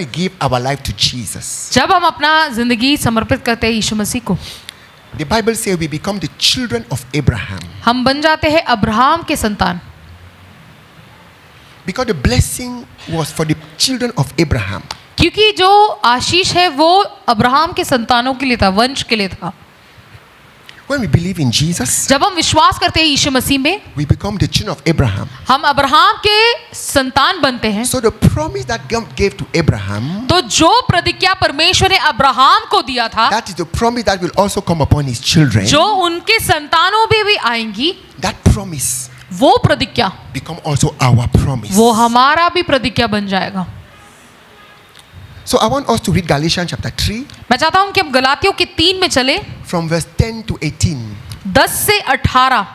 we give our life to Jesus, जब हम अपना जिंदगी समर्पित करते हैं यीशु मसीह को, the Bible says we become the children of Abraham. हम बन जाते हैं अब्राहम के संतान. Because the blessing was for the children of Abraham. क्योंकि जो आशीष है वो अब्राहम के संतानों के लिए था, वंश के लिए था. When we believe in Jesus, जब हम विश्वास करते हैं यीशु मसीह में, we become the children of Abraham. हम अब्राहम के संतान बनते हैं. So the promise that God gave to Abraham, तो जो प्रतिज्ञा परमेश्वर ने अब्राहम को दिया था, that is the promise that will also come upon his children. जो उनके संतानों में भी आएंगी, That promise वो प्रतिज्ञा, become also our promise. वो हमारा भी प्रतिज्ञा बन जाएगा. So I want us to read Galatians chapter 3 मैं चाहता हूं कि हम गलातियों के 3 में चले, from verse 10 to 18. 10 से 18.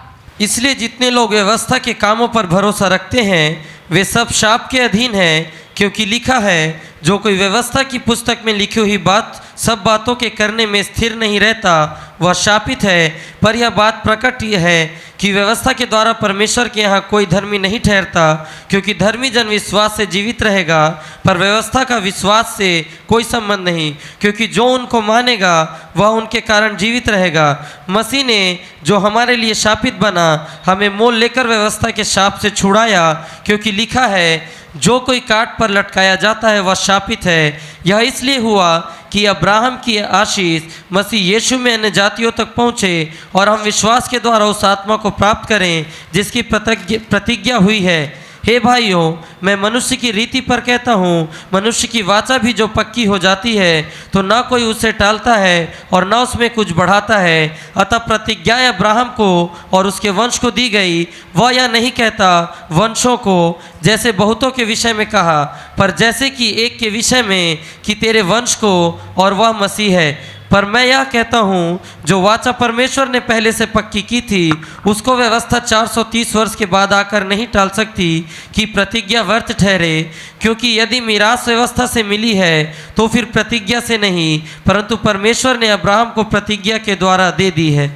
इसलिए जितने लोग व्यवस्था के कामों पर भरोसा रखते हैं वे सब शाप के अधीन हैं, क्योंकि लिखा है, जो कोई व्यवस्था की पुस्तक में लिखी हुई बात सब बातों के करने में स्थिर नहीं रहता वह शापित है. पर यह बात प्रकट है कि व्यवस्था के द्वारा परमेश्वर के यहाँ कोई धर्मी नहीं ठहरता, क्योंकि धर्मी जन विश्वास से जीवित रहेगा, पर व्यवस्था का विश्वास से कोई संबंध नहीं, क्योंकि जो उनको मानेगा वह उनके कारण जीवित रहेगा. मसीह ने जो हमारे लिए शापित बना हमें मोल लेकर व्यवस्था के शाप से छुड़ाया, क्योंकि लिखा है, जो कोई काट पर लटकाया जाता है वह शापित है. यह इसलिए हुआ कि अब्राहम की आशीष मसीह यीशु में अन्य जातियों तक पहुँचे और हम विश्वास के द्वारा उस आत्मा को प्राप्त करें जिसकी प्रतिज्ञा हुई है. हे भाइयों, मैं मनुष्य की रीति पर कहता हूँ, मनुष्य की वाचा भी जो पक्की हो जाती है तो ना कोई उसे टालता है और ना उसमें कुछ बढ़ाता है. अतः प्रतिज्ञा अब्राहम को और उसके वंश को दी गई. वह यह नहीं कहता वंशों को जैसे बहुतों के विषय में कहा, पर जैसे कि एक के विषय में कि तेरे वंश को, और वह मसीह है. पर मैं यह कहता हूँ, जो वाचा परमेश्वर ने पहले से पक्की की थी उसको व्यवस्था 430 वर्ष के बाद आकर नहीं टाल सकती कि प्रतिज्ञा व्यर्थ ठहरे. क्योंकि यदि मीरास व्यवस्था से मिली है तो फिर प्रतिज्ञा से नहीं, परंतु परमेश्वर ने अब्राहम को प्रतिज्ञा के द्वारा दे दी है.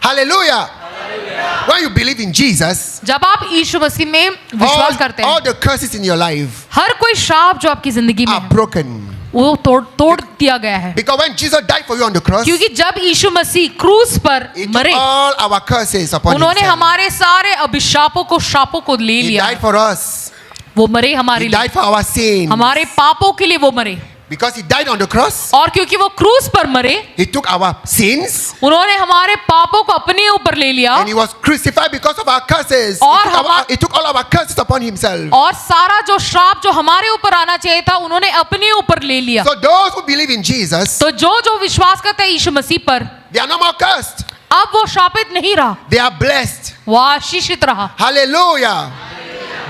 Hallelujah. When you believe in Jesus, जब आप यीशु मसीह में विश्वास करते all हैं, the curses in your life हर कोई श्राप जो आपकी जिंदगी में are है, broken. वो तोड़ दिया गया है. Because when Jesus died for you on the cross, क्योंकि जब यीशु मसीह क्रूस पर He took मरे, all our curses upon उन्होंने Himself. हमारे सारे अभिशापों को, श्रापों को ले He लिया. died for us. वो मरे हमारे He लिए, died for our sin. हमारे पापों के लिए वो मरे. Because He died on the cross, और क्योंकि वो क्रूस पर मरे, He took our sins उन्होंने हमारे पापों को अपने ऊपर ले लिया and He was crucified because of our curses. और He took all our curses upon Himself. और सारा जो श्राप जो हमारे ऊपर आना चाहिए था उन्होंने अपने ऊपर ले लिया. So those who believe in Jesus, तो जो विश्वास करते हैं यीशु मसीह पर, they are no more cursed. अब वो शापित नहीं रहा, They are blessed. वो आशीषित रहा. Hallelujah.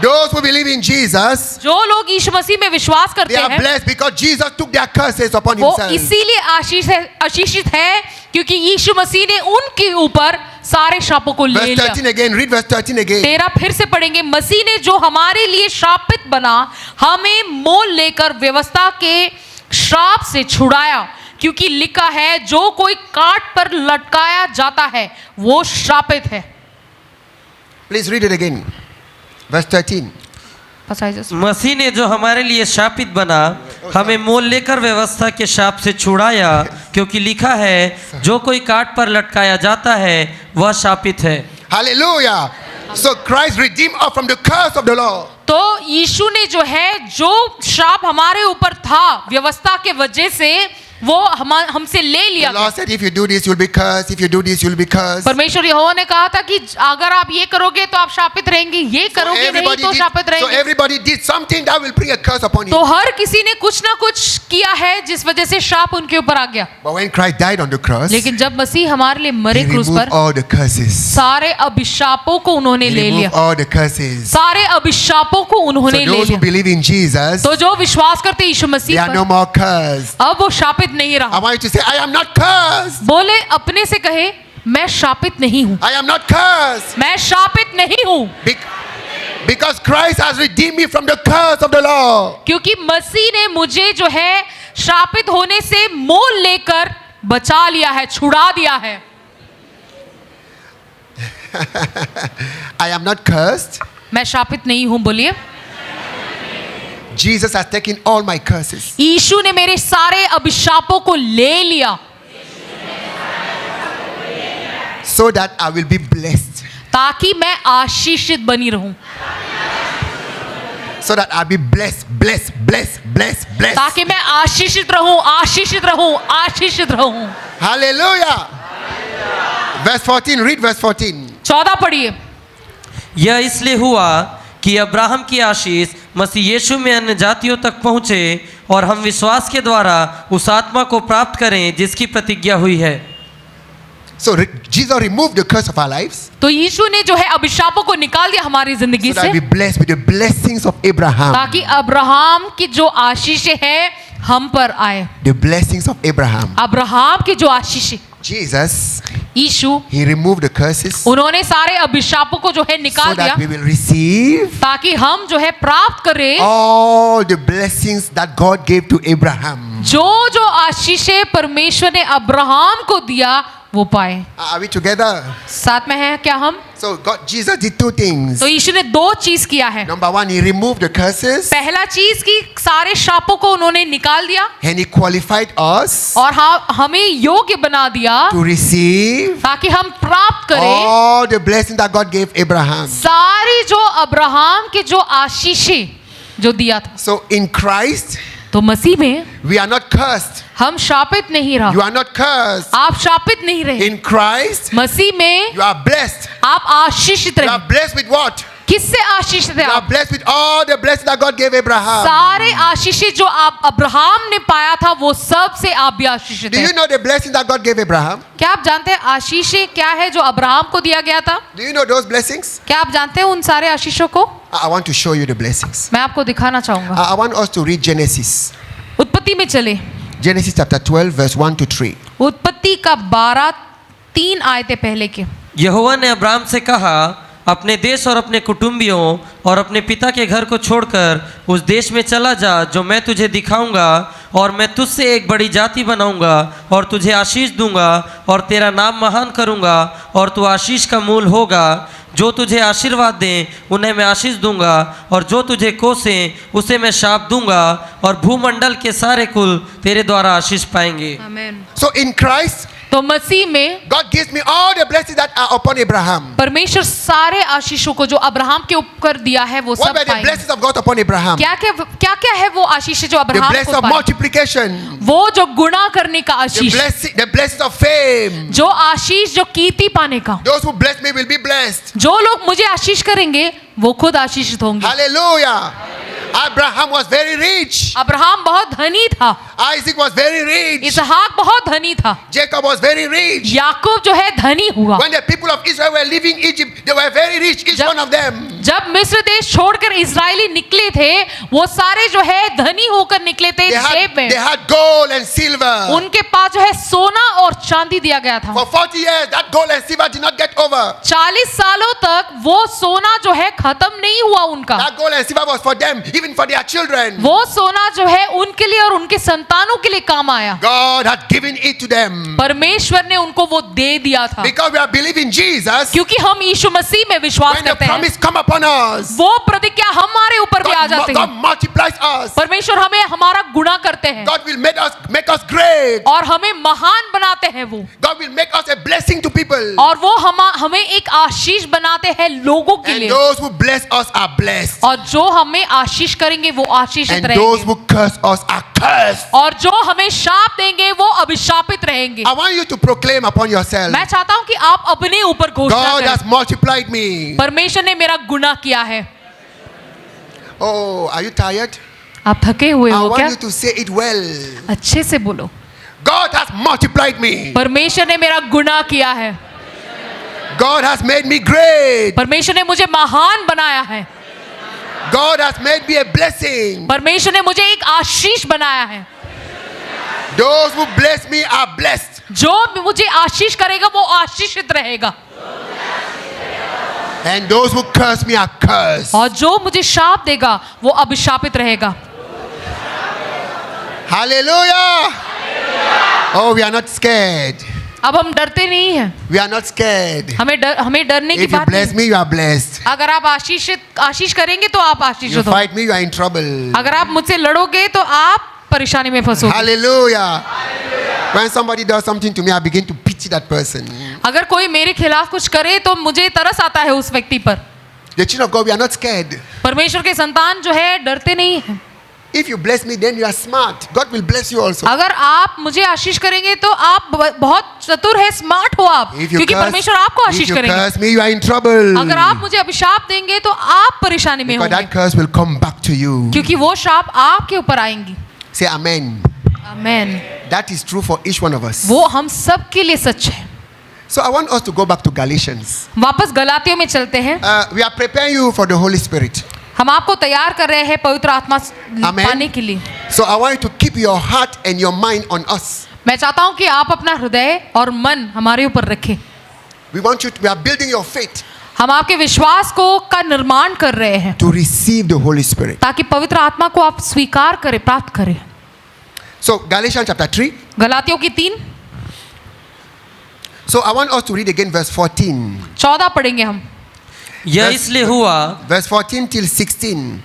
Those who believe in Jesus, जो लोग यीशु मसीह में विश्वास they करते are हैं blessed because Jesus took their curses upon वो Himself. इसीलिए आशीषित है क्योंकि यीशु मसीह ने उनके ऊपर सारे श्रापों को ले Verse लिया. 13 again. Read verse 13 again. 13 फिर से पढ़ेंगे. मसीह ने जो हमारे लिए श्रापित बना हमें मोल लेकर व्यवस्था के श्राप से छुड़ाया, क्योंकि लिखा है, जो कोई काट पर लटकाया जाता है वो श्रापित है. Please read it again. Verse 13. मसीह ने जो हमारे लिए शापित बना हमें मोल लेकर व्यवस्था के शाप से छुड़ाया, क्योंकि लिखा है, जो कोई काट पर लटकाया जाता है वह शापित है. Hallelujah. So Christ redeemed us from the curse of the law. तो यीशु ने जो है, जो श्राप हमारे ऊपर था व्यवस्था के वजह से, वो हमसे ले लिया. The law said, if you do this, you'll be cursed. If you do this, you'll be cursed. परमेश्वर यहोवा ने कहा था कि अगर आप ये करोगे तो आप शापित रहेंगे, ये करोगे नहीं तो शापित So रहेंगे. everybody did something that will bring a curse upon you. तो हर किसी ने कुछ ना कुछ किया है जिस वजह से श्राप उनके ऊपर आ गया. But when Christ died on the cross, लेकिन जब मसीह हमारे लिए मरे He क्रूस removed पर, all the curses. सारे अभिशापों को उन्होंने He ले removed लिया. all the curses. सारे अभिशापों को So उन्होंने ले those who लिया. believe in Jesus, तो जो विश्वास करते यीशु they मसीह are no पर, more cursed. अब वो शापित नहीं I रहा. want you to say, I am not cursed. बोले अपने से कहे, मैं शापित नहीं हूँ, I am not cursed. मैं शापित नहीं हूँ. Because Christ has redeemed me from the curse of the law. क्योंकि मसीह ने मुझे जो है शापित होने से मोल लेकर बचा लिया है, छुड़ा दिया है. I am not cursed मैं शापित नहीं हूँ. बोलिए. Jesus has taken all my curses यीशु ने मेरे सारे अभिशापों को ले लिया so that I will be blessed. ताकि मैं आशीषित बनी रहूं, So that I'll be blessed, blessed, blessed, blessed, blessed. ताकि मैं आशीषित रहूं, आशीषित रहूं, आशीषित रहूं। Hallelujah. Verse 14, read verse 14. 14 पढ़िए। यह इसलिए हुआ कि अब्राहम की आशीष मसीह यीशु में अन्य जातियों तक पहुँचे और हम विश्वास के द्वारा उस आत्मा को प्राप्त करें जिसकी प्रतिज्ञा हुई है। So Jesus removed the curse of our lives तो यीशु ने जो है अभिशापों को निकाल दिया हमारी जिंदगी so that से, we be blessed with the blessings of Abraham. ताकि अब्राहम की जो आशीषें है हम पर आए। The blessings of Abraham. Abraham की जो आशीषें, Jesus, Yeshu he removed the curses उन्होंने सारे अभिशापों को जो है so निकाल दिया that we will receive ताकि हम जो है प्राप्त करें all the blessings that God gave to Abraham. जो जो आशीषें परमेश्वर ने अब्राहम को दिया वो पाए। Are we together? साथ में हैं क्या हम? So Jesus did two things. तो यीशु ने दो चीज किया है। Number one, he removed the curses पहला चीज की सारे शापों को उन्होंने निकाल दिया and he qualified us और हमें योग्य बना दिया to receive ताकि हम प्राप्त करें all the blessings that God gave Abraham. सारी जो अब्राहम के जो आशीषें जो दिया था। So in Christ, तो मसीह में we are not cursed. हम शापित नहीं रहा। You are not cursed. आप शापित नहीं रहे। In Christ, मसीह में you are blessed. आप आशीषित You रहे। are blessed with what? किससे आशीषित है You are आप? blessed with all the blessings that God gave Abraham. सारे आशीषें जो आप अब्राहम ने पाया था वो सब से आप भी आशीषित Do you हैं। know the blessings that God gave Abraham? क्या आप जानते हैं आशीषें क्या है जो अब्राहम को दिया गया था? Do you know those blessings? क्या आप जानते हैं उन सारे आशीषों को? I want to show you the blessings. मैं आपको दिखाना चाहूंगा। I want us to read Genesis. उत्पत्ति में चले। Genesis chapter 12 verse 1 to 3. उत्पत्ति का 12-3 आयतें पहले के। यहोवा ने अब्राहम से कहा, अपने देश और अपने कुटुंबियों और अपने पिता के घर को छोड़कर उस देश में चला जा जो मैं तुझे दिखाऊंगा, और मैं तुझसे एक बड़ी जाति बनाऊंगा और तुझे आशीष दूंगा और तेरा नाम महान करूंगा और तू आशीष का मूल होगा। जो तुझे आशीर्वाद दें उन्हें मैं आशीष दूंगा और जो तुझे कोसें उसे मैं शाप दूंगा, और भूमंडल के सारे कुल तेरे द्वारा आशीष पाएंगे। आमीन। So in Christ, तो मसीह में God gives me all the blessings that are upon Abraham. परमेश्वर सारे आशीषों को जो अब्राहम के ऊपर दिया है वो What सब were the पाएंगे। blessings of God upon Abraham? क्या क्या है वो आशीष जो The अब्राहम blessing को of पाए? multiplication. वो जो गुणा करने का आशीष, The blessings of fame. जो आशीष जो कीर्ति पाने का। Those who bless me will be blessed. जो लोग मुझे आशीष करेंगे वो खुद आशीषित होंगे। Hallelujah. Abraham was very rich. Abraham बहुत धनी था, Isaac was very rich. इसहाक बहुत धनी था, Jacob was very rich. याकूब जो है धनी हुआ। When the people of Israel were leaving Egypt, they were very rich, each one of them. जब मिस्र देश छोड़कर इजरायली निकले थे वो सारे जो है धनी होकर निकले थे। जेब में They had gold and silver. उनके पास जो है सोना और चांदी दिया गया था। For 40 years, that gold and silver did not get over. 40 सालों तक वो सोना जो है खत्म नहीं हुआ उनका। That gold and silver was for them, even for their children. वो सोना जो है उनके लिए और उनके संतानों के लिए काम आया। God had given it to them. परमेश्वर ने उनको वो दे दिया था। Because we are believing Jesus, क्योंकि हम यीशु मसीह में विश्वास when the करते हैं, promise come upon us, वो प्रतिज्ञा हमारे ऊपर भी आ जाती है। God multiplies us. परमेश्वर हमें हमारा गुणा करते हैं God will make us great. और हमें महान बनाते हैं वो, God will make us a blessing to people. और वो हमें एक आशीष बनाते हैं लोगों के And लिए। those who bless us are blessed. और जो हमें आशीष करेंगे वो आशीषित And those रहेंगे, who curse us are cursed. और जो हमें शाप देंगे वो अभिशापित रहेंगे। I want you to proclaim upon yourself, मैं चाहता हूँ कि आप अपने ऊपर घोषणा God करें, has multiplied me. परमेश्वर ने मेरा गुना किया है। Oh, are you tired? आप थके हुए I हो want क्या? you to say it well. अच्छे से बोलो। God has multiplied me. परमेश्वर ने मेरा गुना किया है, God has made me great. परमेश्वर ने मुझे महान बनाया है, God has made me a blessing. परमेश्वर ने मुझे एक आशीष बनाया है। Those who bless me are blessed. जो मुझे आशीष करेगा वो आशीषित रहेगा, And those who curse me are cursed. और जो मुझे शाप देगा वो अभिशापित रहेगा। Hallelujah. Oh, we are not scared. अब हम डरते नहीं हैं, We are not scared. हमें डरने की If you बात bless नहीं। me, you are blessed. अगर आप आशीष करेंगे तो आप You आशीषित हो, fight me, you are in trouble. अगर आप मुझसे लड़ोगे तो आप परेशानी में फंसोगे। Hallelujah. When somebody does something to me, I begin to pity that person. अगर कोई मेरे खिलाफ कुछ करे तो मुझे तरस आता है उस व्यक्ति पर। The children of God, we are not scared. परमेश्वर के संतान जो है डरते नहीं हैं। If you bless me, then you are smart. God will bless you also. अगर आप मुझे आशीष करेंगे तो आप बहुत चतुर है, स्मार्ट हो आप, If you क्योंकि परमेश्वर आपको if आशीष you करेंगे। curse me, you are in trouble. अगर आप मुझे अभिशाप देंगे तो आप परेशानी में Because होंगे, that curse will come back to you. क्योंकि वो शाप आपके ऊपर आएंगी। Say amen. Amen. That is true for each one of us. वो हम सब के लिए सच है। So I want us to go back to Galatians. वापस गलातियों में चलते हैं। We are preparing you for the Holy Spirit. हम आपको तैयार कर रहे हैं पवित्र आत्मा Amen. पाने के लिए। So I want you to keep your heart and your mind on us. मैं चाहता हूं कि आप अपना हृदय और मन हमारे ऊपर रखें। We are building your faith हम आपके विश्वास का निर्माण कर रहे हैं to receive the Holy Spirit. ताकि पवित्र आत्मा को आप स्वीकार करें, प्राप्त करें। So Galatians chapter 3. गलातियों की 3, So I want us to read again verse 14. 14 पढ़ेंगे हम। यह इसलिए हुआ Verse 14 till 16.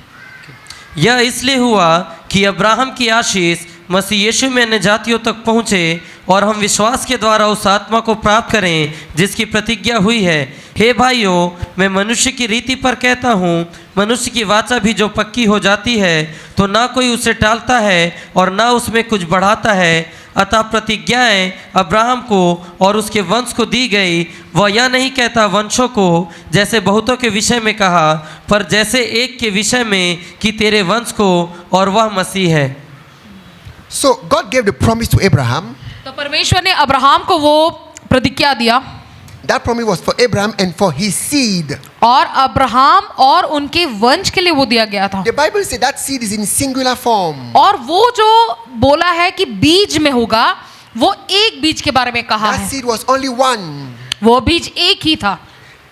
यह इसलिए हुआ कि अब्राहम की आशीष मसीह यीशु में अन्य जातियों तक पहुँचे और हम विश्वास के द्वारा उस आत्मा को प्राप्त करें जिसकी प्रतिज्ञा हुई है। हे भाइयों, मैं मनुष्य की रीति पर कहता हूँ, मनुष्य की वाचा भी जो पक्की हो जाती है तो ना कोई उसे टालता है और ना उसमें कुछ बढ़ाता है। अतः प्रतिज्ञाएं अब्राहम को और उसके वंश को दी गई। वह यह नहीं कहता वंशों को जैसे बहुतों के विषय में कहा, पर जैसे एक के विषय में कि तेरे वंश को, और वह मसीह है। So God gave the promise to Abraham. तो परमेश्वर ने अब्राहम को वो प्रतिज्ञा दिया, That promise was for Abraham and for his seed. और अब्राहम और उनके वंश के लिए वो दिया गया था। The Bible says that seed is in singular form. और वो जो बोला है कि बीज में होगा, वो एक बीज के बारे में कहा That है। seed was only one. वो बीज एक ही था।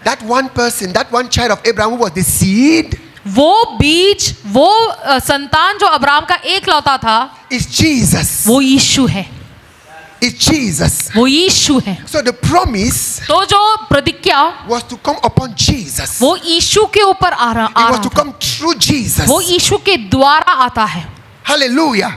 That one person, that one child of Abraham who was the seed वो बीज, वो संतान जो अब्राहम का एक लौता था, is Jesus. वो यीशु है। Is Jesus. वो यीशु है। So the promise तो जो प्रतिज्ञा was to come upon Jesus. वो यीशु के ऊपर आ It रहा was to था। come through Jesus. वो यीशु के द्वारा आता है। Hallelujah.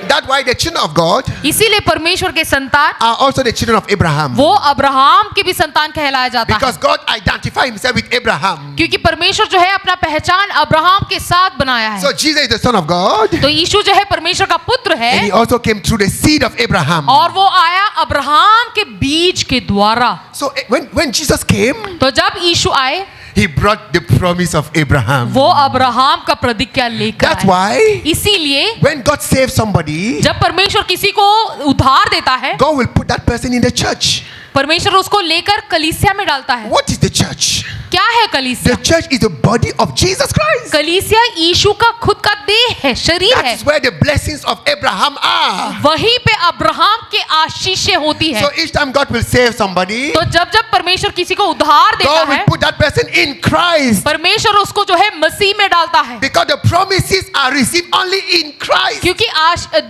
That's why the children of God इसीलिए परमेश्वर के संतान are also the children of Abraham. वो अब्राहम के भी संतान कहलाया जाता है, Because God identified himself with Abraham. क्योंकि परमेश्वर जो है अपना पहचान अब्राहम के साथ बनाया है। So Jesus is the son of God. तो यीशु जो है परमेश्वर का पुत्र And he है, also came through the seed of Abraham. और वो आया अब्राहम के बीज के द्वारा। So when Jesus came, तो जब यीशु आए, he brought the promise of Abraham. वो अब्राहम का प्रतिज्ञा लेकर That's आए। why इसीलिए when God saves somebody, जब परमेश्वर किसी को उद्धार देता है, God will put that person in the church. परमेश्वर उसको लेकर कलीसिया में डालता है। What is the church? क्या है कलीसिया? The church is the body of Jesus Christ. कलीसिया यीशु का खुद का देह है, शरीर That है। is where the blessings of Abraham are. वहीं पे अब्राहम के आशीषें होती है। So each time God will save somebody, तो जब जब परमेश्वर किसी को उद्धार देता God will है, put that person in Christ. परमेश्वर उसको जो है मसीह में डालता है, Because the promises are received only in Christ. क्योंकि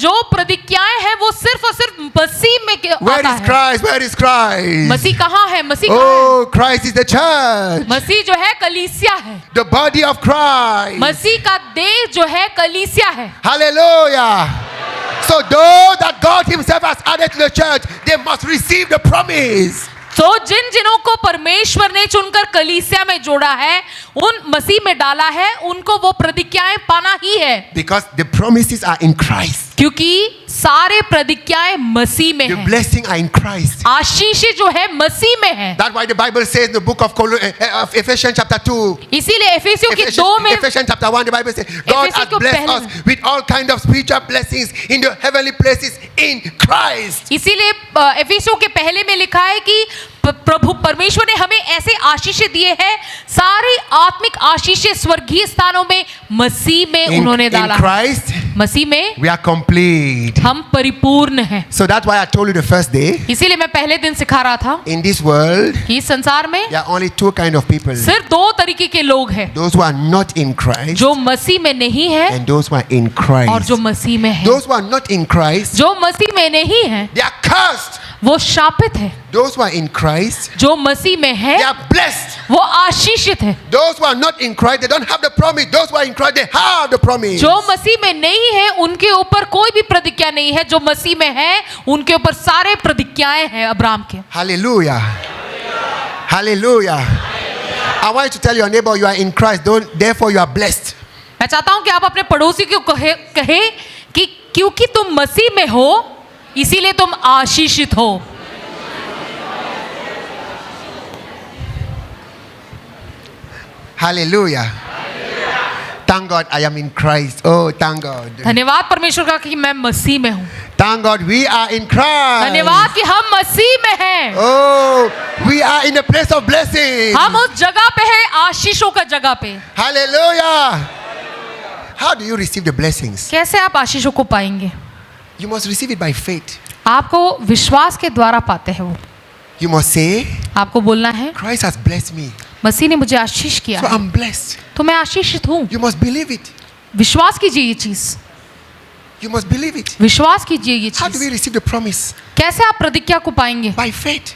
जो प्रतिज्ञाएं हैं वो सिर्फ और सिर्फ मसीह में Where आता is है। Christ? Where is Christ? मसीह कहाँ है? मसीह कहाँ है? Oh, Christ is the church. मसीह जो है कलीसिया है। The body of Christ. मसीह का देह जो है कलीसिया है। Hallelujah. So those that God himself has added to the church, they must receive the promise. तो जिन जिनों को परमेश्वर ने चुनकर कलीसिया में जोड़ा है, उन मसीह में डाला है, उनको वो प्रतिज्ञाएं पाना ही है, Because the promises are in Christ. क्योंकि सारे प्रतिज्ञाएं मसीह में The हैं। blessing are in Christ. आशीषें जो है मसीह में है। That's why the Bible says in the book of Ephesians chapter 2. इसीलिए एफेसियों के 2 में, Ephesians chapter 1, the Bible says, God has Ephesians blessed पहले us with all kind of spiritual blessings in the heavenly places in Christ. इसीलिए एफेसियों के पहले में लिखा है कि प्रभु परमेश्वर ने हमें ऐसे आशीषें दिए हैं, सारी आत्मिक आशीषें स्वर्गीय स्थानों में मसीह में उन्होंने In डाला। Christ, मसीह में we are complete. हम परिपूर्ण हैं। So that's why I told you the first day, इसीलिए मैं पहले दिन सिखा रहा था in this world, कि इस संसार में there are only two kind of people. सिर्फ 2 तरीके के लोग हैं, Those who are not in Christ जो मसीह में नहीं है and those who are in और Christ. जो मसीह में है। Those who are not in Christ, जो मसीह में नहीं है, they are cursed. वो शापित है। Those who are in Christ, जो मसीह में है they are blessed. वो आशीषित है। Those who are not in Christ, they don't have the promise. Those who are in Christ, they have the promise. जो मसीह में नहीं है उनके ऊपर कोई भी प्रतिज्ञा नहीं है, जो मसीह में है उनके ऊपर सारे प्रतिज्ञाएं हैं अब्राहम के। Hallelujah. Hallelujah. I want you to tell your neighbor you are in Christ, therefore you are blessed. मैं चाहता हूं कि आप अपने पड़ोसी को कहे कि क्योंकि तुम मसीह में हो इसीलिए तुम आशीषित हो। Hallelujah. Thank God I am in Christ. Oh, thank God. धन्यवाद परमेश्वर का कि मैं मसीह में हूँ। Thank God we are in Christ. धन्यवाद कि हम मसीह में हैं। Oh, we are in a place of blessing. हम उस जगह पे हैं, आशीषों का जगह पे। Hallelujah. How do you receive the blessings? कैसे आप आशीषों को पाएंगे? You must receive it by faith. आपको विश्वास के द्वारा पाते हैं वो। You must say, आपको बोलना है Christ has blessed me, मसीह ने मुझे आशीष किया so है, I'm blessed. तो मैं आशीषित हूँ। You must believe it. विश्वास कीजिए ये चीज, You must believe it. विश्वास कीजिए ये How do we चीज। receive the promise? कैसे आप प्रतिज्ञा को पाएंगे? By faith.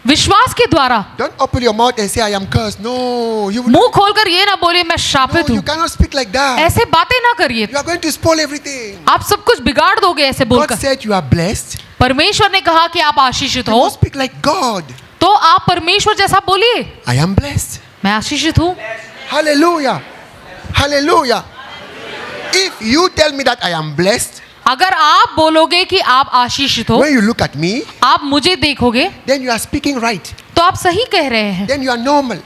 विश्वास के द्वारा। Don't open your mouth and say, I am cursed. No, you will मुंह खोलकर ये ना बोलिए मैं no, शापित you हूँ। cannot speak like that. ऐसे बातें ना करिए, You are going to spoil everything. आप सब कुछ बिगाड़ दोगे ऐसे God बोलकर। said you are blessed. परमेश्वर ने कहा कि आप आशीषित You हो, must speak like God. तो आप परमेश्वर जैसा बोलिए, I am blessed. मैं आशीषित हूँ। Hallelujah. Hallelujah. If you tell me that I am blessed, अगर आप बोलोगे कि आप आशीषित हो, when you look at me, आप मुझे देखोगे then you are speaking right. तो आप सही कह रहे हैं, Then you are normal.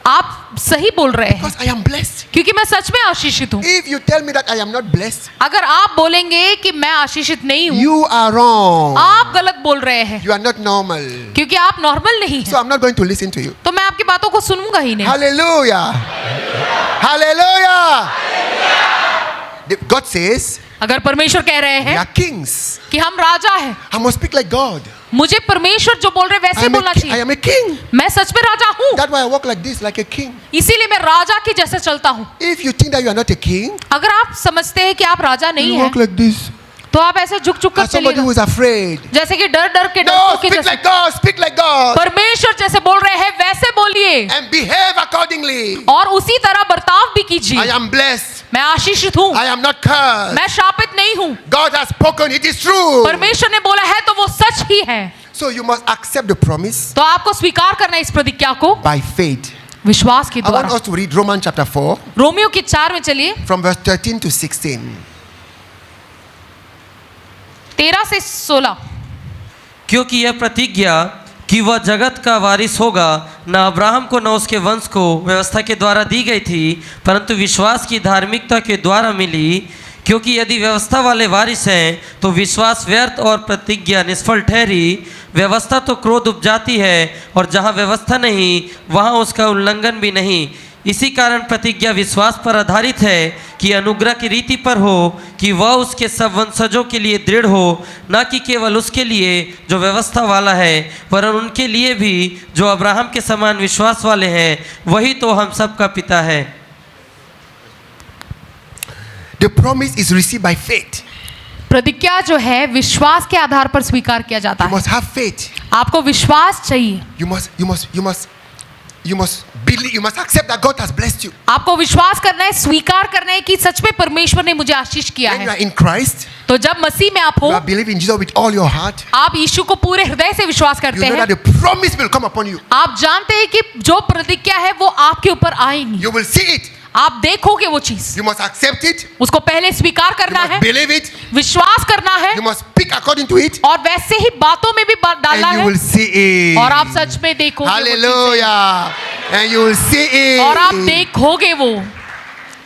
आप सही बोल रहे हैं, Because I am blessed. क्योंकि मैं सच में आशीषित हूँ। If you tell me that I am not blessed, अगर आप बोलेंगे कि मैं आशीषित नहीं हूँ, you are wrong. आप गलत बोल रहे हैं, You are not normal. क्योंकि आप नॉर्मल नहीं So हैं, I'm not going to listen to you. तो मैं आपकी बातों को सुनूंगा ही नहीं। Hallelujah. Hallelujah. God says अगर परमेश्वर कह रहे we हैं are kings. कि हम राजा हैं, I must speak like God. मुझे परमेश्वर जो बोल रहे हैं I वैसे am, बोलना I चाहिए। am a king. मैं सच में राजा हूँ, That's why I walk like this, like a king. इसीलिए मैं राजा की जैसे चलता हूँ। If you think that you are not a king, अगर आप समझते हैं कि आप राजा नहीं you हैं, walk like this. तो आप ऐसे झुक झुक कर As somebody चलिएगा, who is afraid. जैसे कि डर डर के No, डरपोक के speak जैसे। like God. Speak like God. परमेश्वर जैसे बोल रहे हैं वैसे बोलिए And behave accordingly. और उसी तरह बर्ताव भी I कीजिए। am blessed. मैं आशीषित हूँ, I am not cursed. मैं शापित नहीं हूँ। God has spoken. It is true. परमेश्वर ने बोला है तो वो सच ही है। So you must accept the promise तो आपको स्वीकार करना है इस प्रतिज्ञा को by faith. विश्वास के I want द्वारा। us to read Romans chapter 4 Romeo के 4 में चलिए, from verse 13 to 16. 13 से 16। क्योंकि यह प्रतिज्ञा कि वह जगत का वारिस होगा न अब्राहम को न उसके वंश को व्यवस्था के द्वारा दी गई थी, परंतु विश्वास की धार्मिकता के द्वारा मिली। क्योंकि यदि व्यवस्था वाले वारिस हैं तो विश्वास व्यर्थ और प्रतिज्ञा निष्फल ठहरी। व्यवस्था तो क्रोध उपजाती है और जहाँ व्यवस्था नहीं वहाँ उसका उल्लंघन भी नहीं। इसी कारण प्रतिज्ञा विश्वास पर आधारित है कि अनुग्रह की रीति पर हो कि वह उसके सब वंशजों के लिए दृढ़ हो, न कि केवल उसके लिए जो व्यवस्था वाला है, वरन उनके लिए भी जो अब्राहम के समान विश्वास वाले हैं। वही तो हम सब का पिता है। The promise is received by faith. प्रतिज्ञा जो है विश्वास के आधार पर स्वीकार किया जाता You है। must have faith. आपको विश्वास चाहिए, You must believe. You must accept that God has blessed you. आपको विश्वास करना है, स्वीकार करना है कि सच में परमेश्वर ने मुझे आशीष किया When you है। are in Christ, तो जब मसीह में आप you हो, are believing in Jesus with all your heart. आप यीशु को पूरे हृदय से विश्वास You करते know हैं, that the promise will come upon you. आप जानते हैं कि जो प्रतिज्ञा है वो आपके ऊपर आएगी, You will see it. आप देखोगे वो चीज, You must accept it. उसको पहले स्वीकार You करना है, must believe it. विश्वास करना है You must speak according to it. और वैसे ही बातों में भी डालना And you है will see it. और आप सच में देखोगे वो चीज़ें। Hallelujah. And you will see और आप it. देखोगे वो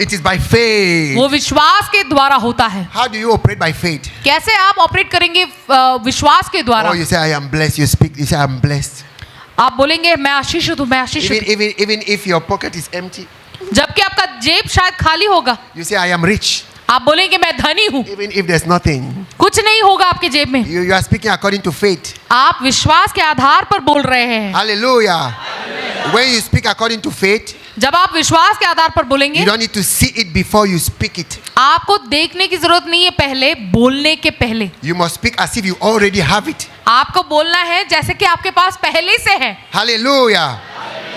It is by faith. वो विश्वास के द्वारा होता है। How do you operate by faith? कैसे आप ऑपरेट करेंगे विश्वास के द्वारा? Oh, you say, I am blessed. You speak, you say, I am blessed. आप बोलेंगे मैं आशीषित हूँ, मैं आशीषित हूँ, Even if your pocket is empty, जबकि आपका जेब शायद खाली होगा। you say, I am rich. आप बोलेंगे मैं धनी हूँ, Even if there's nothing, कुछ नहीं होगा आपके जेब में। you are speaking according to faith. आप विश्वास के आधार पर बोल रहे हैं। Hallelujah. When you speak according to faith, जब आप विश्वास के आधार पर बोलेंगे, You don't need to see it before you speak it. आपको देखने की जरूरत नहीं है पहले बोलने के पहले। You must speak as if you already have it. आपको बोलना है जैसे कि आपके पास पहले से है, Hallelujah.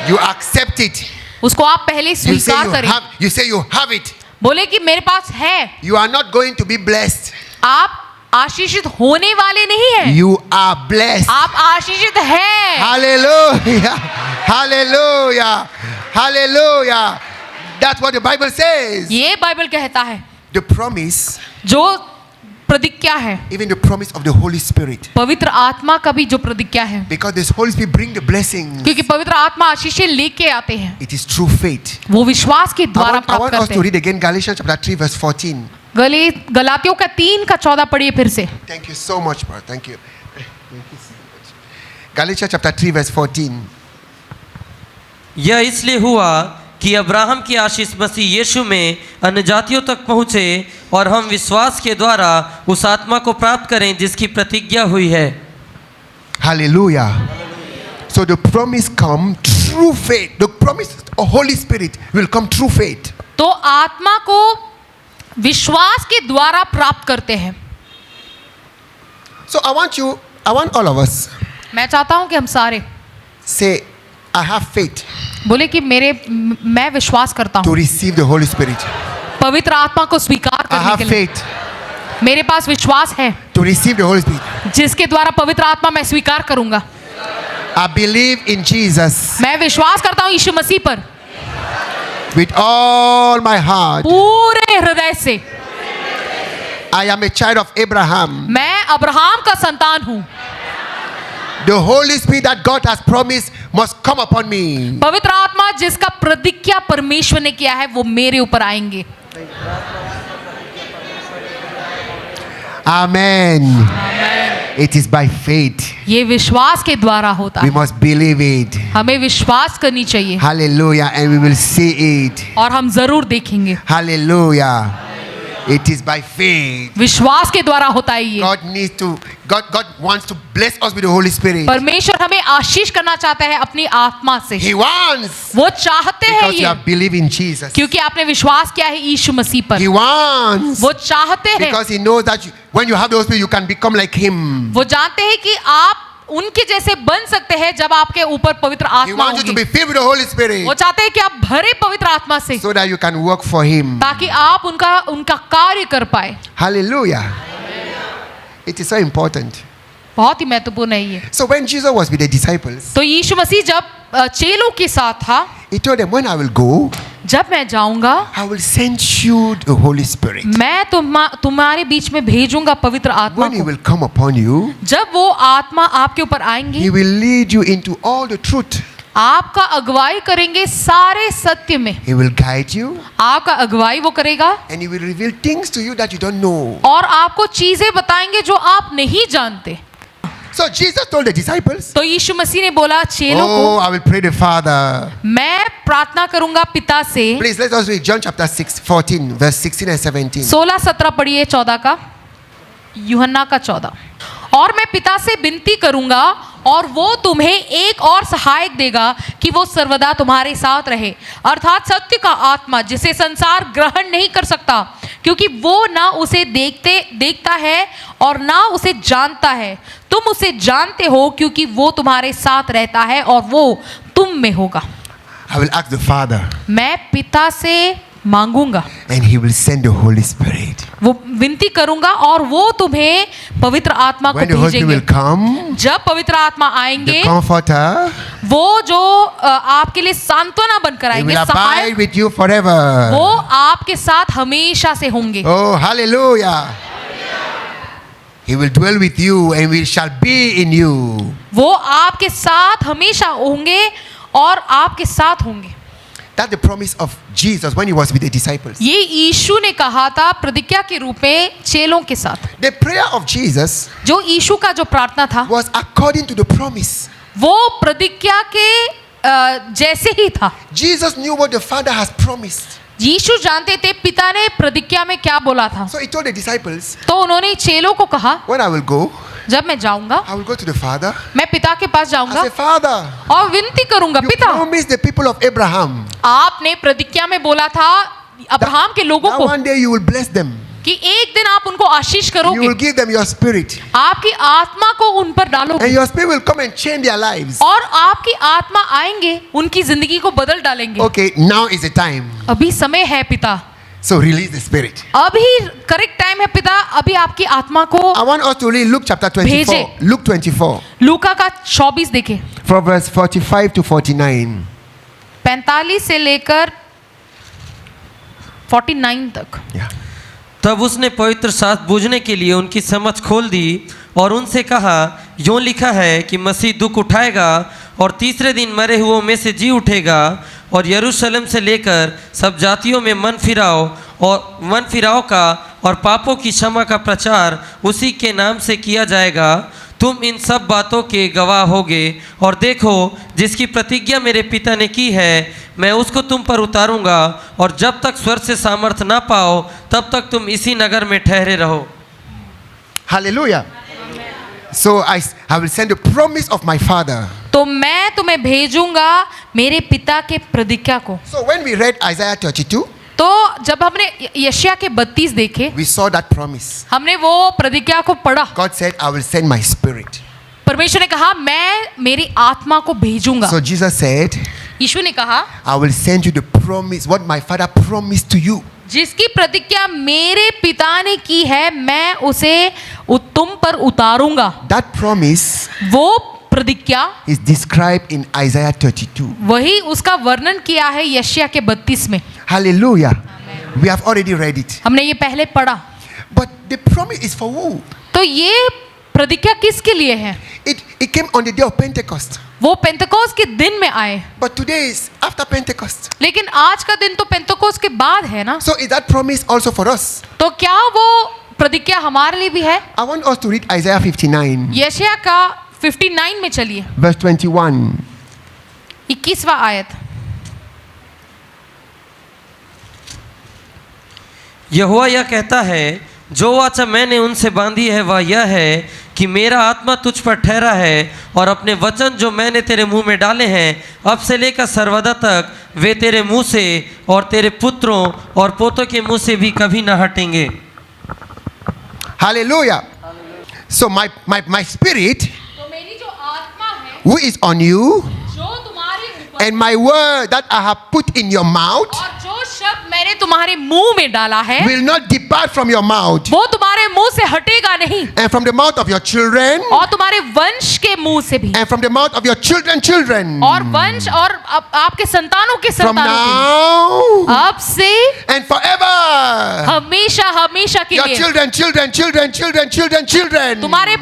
You accept it. उसको आप पहले You say स्वीकार you करें। have, you say you have it. बोले कि मेरे पास है। You are not going to be blessed. आप आशीषित होने वाले नहीं हैं, You are blessed. आप आशीषित हैं। Hallelujah. Hallelujah. Hallelujah. That's what the Bible says. ये बाइबल कहता है। The promise, जो प्रतिज्ञा है, even the promise of the Holy Spirit. पवित्र आत्मा का भी जो प्रतिज्ञा है, Because this Holy Spirit bring the blessings. क्योंकि पवित्र आत्मा आशीषें लेके आते हैं, It is through faith. वो विश्वास के I द्वारा want प्राप्त us करते to हैं। read again Galatians chapter 3 verse 14. गलातियों का 3:14 पढ़िए फिर से। Thank you so much, brother. Thank you. Galatians chapter 3 verse 14. यह इसलिए हुआ कि अब्राहम की आशीष मसीह यीशु में अन्य जातियों तक पहुँचे और हम विश्वास के द्वारा उस आत्मा को प्राप्त करें जिसकी प्रतिज्ञा हुई है। Hallelujah. So the promise come through faith. The promise of Holy Spirit will come through faith. तो आत्मा को विश्वास के द्वारा प्राप्त करते हैं। So I want all of us मैं चाहता हूं कि हम सारे say, I have faith बोले कि मैं विश्वास करता to हूं receive the Holy Spirit. पवित्र आत्मा को स्वीकार I करने have के लिए। faith मेरे पास विश्वास है to receive the Holy Spirit. जिसके द्वारा पवित्र आत्मा मैं स्वीकार करूंगा। I believe in Jesus मैं विश्वास करता हूं यीशु मसीह पर with all my heart. पूरे हृदय से। I am a child of Abraham. मैं अब्राहम का संतान हूं। The Holy Spirit that God has promised must come upon me. पवित्र आत्मा जिसका प्रतिज्ञा परमेश्वर ने किया है वो मेरे ऊपर आएंगे। Amen. It is by faith. ये विश्वास के द्वारा होता We है। must believe it. हमें विश्वास करनी चाहिए Hallelujah. And we will see it. और हम जरूर देखेंगे। Hallelujah. It is by faith. विश्वास के द्वारा होता है ये। God wants to bless us with the Holy Spirit. परमेश्वर हमें आशीष करना चाहता है अपनी आत्मा से। He wants. वो चाहते हैं Because you ये have believed in Jesus. क्योंकि आपने विश्वास किया है यीशु मसीह पर। He wants. वो चाहते हैं, Because He knows that when you have the Holy Spirit, you can become like Him. वो जानते हैं कि आप उनके जैसे बन सकते हैं जब आपके ऊपर पवित्र He आत्मा wants you to होगी। be filled with the Holy Spirit वो चाहते हैं कि आप भरे पवित्र आत्मा से so that you can work for Him. ताकि आप उनका कार्य कर पाए। Hallelujah. It is so important. बहुत ही महत्वपूर्ण है ये। So when Jesus was with the disciples, तो यीशु मसीह जब चेलों के साथ था, He told them, when I will go, जब मैं जाऊंगा I will send you the Holy Spirit. मैं तुम्हारे बीच में भेजूंगा पवित्र आत्मा When He को। will come upon you, जब वो आत्मा आपके ऊपर आएंगी, He will lead you into all the truth. आपका अगुवाई करेंगे सारे सत्य में। He will guide you आपका अगुवाई वो करेगा and He will reveal things to you that you don't know. और आपको चीजें बताएंगे जो आप नहीं जानते। So Jesus told the disciples, तो यीशु मसीह ने बोला चेलों oh, को, I will pray the Father. मैं प्रार्थना करूंगा पिता से। Please let us read John chapter 6, 14, verse 16 and 17. 16-17 पढ़िए 14 का, यूहन्ना का 14। और मैं पिता से विनती करूंगा और वो तुम्हें एक और सहायक देगा कि वो सर्वदा तुम्हारे साथ रहे, अर्थात सत्य का आत्मा जिसे संसार ग्रहण नहीं कर सकता क्योंकि वो ना उसे देखता है और ना उसे जानता है। तुम उसे जानते हो क्योंकि वो तुम्हारे साथ रहता है और वो तुम में होगा। I will ask the Father मैं पिता से मांगूंगा and He will send the Holy Spirit. वो विनती करूंगा और वो तुम्हें पवित्र आत्मा को When the Holy Spirit भेजेंगे। will come, जब पवित्र आत्मा the आएंगे, Comforter, वो जो आपके लिए सांत्वना बनकर He आएंगे, will abide सहायक, with you forever. वो आपके साथ हमेशा से होंगे। Oh, hallelujah. He will dwell with you and we shall be in you. वो आपके साथ हमेशा होंगे और आपके साथ होंगे। That's the promise of Jesus when He was with the disciples. ये यीशु ने कहा था प्रतिज्ञा के रूप में चेलों के साथ। The prayer of Jesus जो यीशु का जो प्रार्थना था was according to the promise. वो प्रतिज्ञा के जैसे ही था। Jesus knew what the Father has promised. यीशु जानते थे पिता ने प्रतिज्ञा में क्या बोला था। So He told the disciples, तो उन्होंने चेलों को कहा when I will go, जब मैं जाऊंगा I will go to the Father मैं पिता के पास I जाऊंगा say, Father, और विनती करूंगा, you पिता promised the people of Abraham आपने प्रतिज्ञा में बोला था अब्राहम के लोगों that को one day you will bless them. कि एक दिन आप उनको आशीष You करोगे, will give them your spirit. आपकी आत्मा को उन पर डालोगे And your spirit will come and change their lives. और आपकी आत्मा आएंगे, उनकी जिंदगी को बदल डालेंगे। Okay, now is the time. अभी समय है पिता, So release the spirit. अभी करेक्ट टाइम है पिता, अभी आपकी आत्मा को। I want us to read Luke chapter 24. भेजे। Luke 24. लूका का 24 देखे, From verse 45 to 49. 45 से लेकर 49 तक। Yeah. तब उसने पवित्र शास्त्र बूझने के लिए उनकी समझ खोल दी और उनसे कहा, यूँ लिखा है कि मसीह दुख उठाएगा और तीसरे दिन मरे हुओं में से जी उठेगा और यरूशलेम से लेकर सब जातियों में मन फिराव का और पापों की क्षमा का प्रचार उसी के नाम से किया जाएगा। तुम इन सब बातों के गवाह होगे। और देखो, जिसकी प्रतिज्ञा मेरे पिता ने की है मैं उसको तुम पर उतारूंगा, और जब तक स्वर्ग से सामर्थ ना पाओ तब तक तुम इसी नगर में ठहरे रहो। Hallelujah. So I will send the promise of my Father. तो मैं तुम्हें भेजूंगा मेरे पिता के प्रतिज्ञा को। So when we read Isaiah 32, तो जब हमने यशायाह के 32 देखे, we saw that promise. हमने वो प्रतिज्ञा को पढ़ा। God said, I will send my spirit. परमेश्वर ने कहा मैं मेरी आत्मा को भेजूंगा। So Jesus said, यीशु ने कहा I will send you the promise, what my Father promised to you. जिसकी प्रतिज्ञा मेरे पिता ने की है मैं उसे तुम पर उतारूंगा। That promise वो प्रतिज्ञा is described in Isaiah 32. वही उसका वर्णन किया है यशायाह के 32 में। Hallelujah. We have already read it. हमने ये पहले पढ़ा। But the promise is for who? तो ये प्रतिज्ञा किसके लिए है? It came on the day of Pentecost. वो पेंतकोस के दिन में आए, But today is after Pentecost. लेकिन आज का दिन तो पेंतकोस के बाद है ना। So is that promise also for us? तो क्या वो प्रतिज्ञा हमारे लिए भी है? I want us to read Isaiah 59, यशायाह का 59 में चलिए, verse 21. 21वां आयत। यहोवा यह कहता है, जो वाचा मैंने उनसे बांधी है वह यह है कि मेरा आत्मा तुझ पर ठहरा है और अपने वचन जो मैंने तेरे मुंह में डाले हैं अब से लेकर सर्वदा तक वे तेरे मुंह से और तेरे पुत्रों और पोतों के मुंह से भी कभी न हटेंगे। Hallelujah. So my spirit, तो मेरी जो आत्मा है who is on you, जो तुम्हारे ऊपर, and my word that I have put in your mouth, और जो शब्द मैंने तुम्हारे मुंह में डाला है will not depart from your mouth, वो तुम्हारे मुंह से हटेगा नहीं, and from the mouth of your children, और तुम्हारे वंश के मुंह से भी, and from the mouth of your children, और वंश और आपके संतानों के from संतानों now के, अब से and forever. हमेशा हमेशा के Your लिए children, तुम्हारे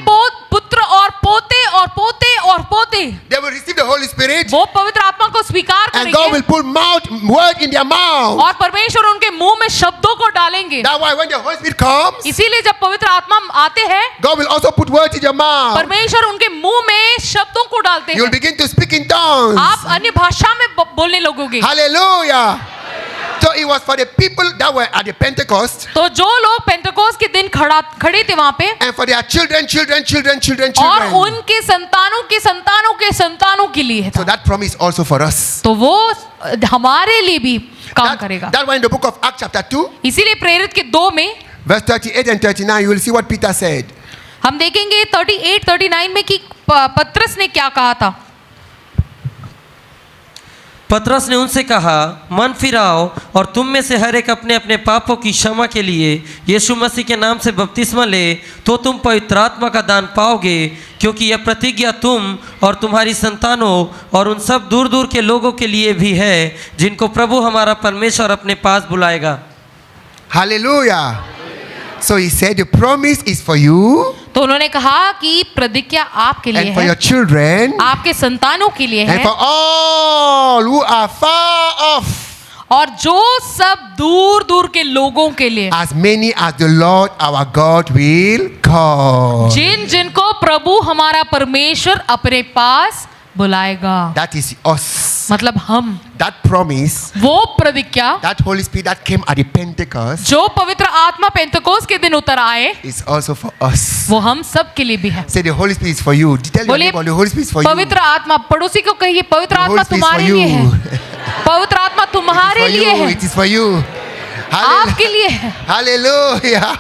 पुत्र और पोते और पोते और पोते they will receive the Holy Spirit, वो पवित्र आत्मा को स्वीकार and God will करेंगे put word in their mouth. और परमेश्वर उनके मुंह में शब्दों को डालेंगे। That's why when the Holy Spirit comes, इसीलिए जब पवित्र आत्मा आते हैं God will also put words in your mouth. परमेश्वर उनके मुंह में शब्दों को डालते You will हैं, begin to speak in tongues. आप अन्य भाषा में बोलने लगोगे। Hallelujah. So it was for the people that were at the Pentecost, तो जो लोग पेंटकोस के दिन खड़े थे वहां पे, and for their children, और उनके संतानों के संतानों के संतानों के लिए So था, that promise also for us. तो वो हमारे लिए भी काम करेगा। That one in the book of Acts chapter 2, इसीलिए प्रेरित के 2 में verse 38 and 39, you will see what Peter said. हम देखेंगे 38-39 में कि पत्रस ने क्या कहा था। पतरस ने उनसे कहा, मन फिराओ और तुम में से हर एक अपने अपने पापों की क्षमा के लिए यीशु मसीह के नाम से बपतिस्मा ले, तो तुम पवित्र आत्मा का दान पाओगे, क्योंकि यह प्रतिज्ञा तुम और तुम्हारी संतानों और उन सब दूर दूर के लोगों के लिए भी है जिनको प्रभु हमारा परमेश्वर अपने पास बुलाएगा। Hallelujah. So he said the promise is for you तो उन्होंने कहा कि प्रतिज्ञा आपके लिए and for है, your children आपके संतानों के लिए and है, for all who are far off, और जो सब दूर दूर के लोगों के लिए, as many as the Lord our God will call. जिनको प्रभु हमारा परमेश्वर अपने पास बुलाएगा। That is us. मतलब हम, that promise, वो प्रतिज्ञा that Holy Spirit that came at the Pentecost जो पवित्र आत्मा पेंतकोस के दिन उतर आए, is also for us. वो हम सब के लिए भी है। Say the Holy Spirit is for you. Tell your बोलिए, neighbor the Holy Spirit is for you. पवित्र आत्मा, पड़ोसी को कहिए पवित्र The आत्मा Holy Spirit is तुम्हारे for लिए है। you. पवित्र आत्मा It तुम्हारे is for लिए you. है, It is for you. आपके लिए है, Hallelujah.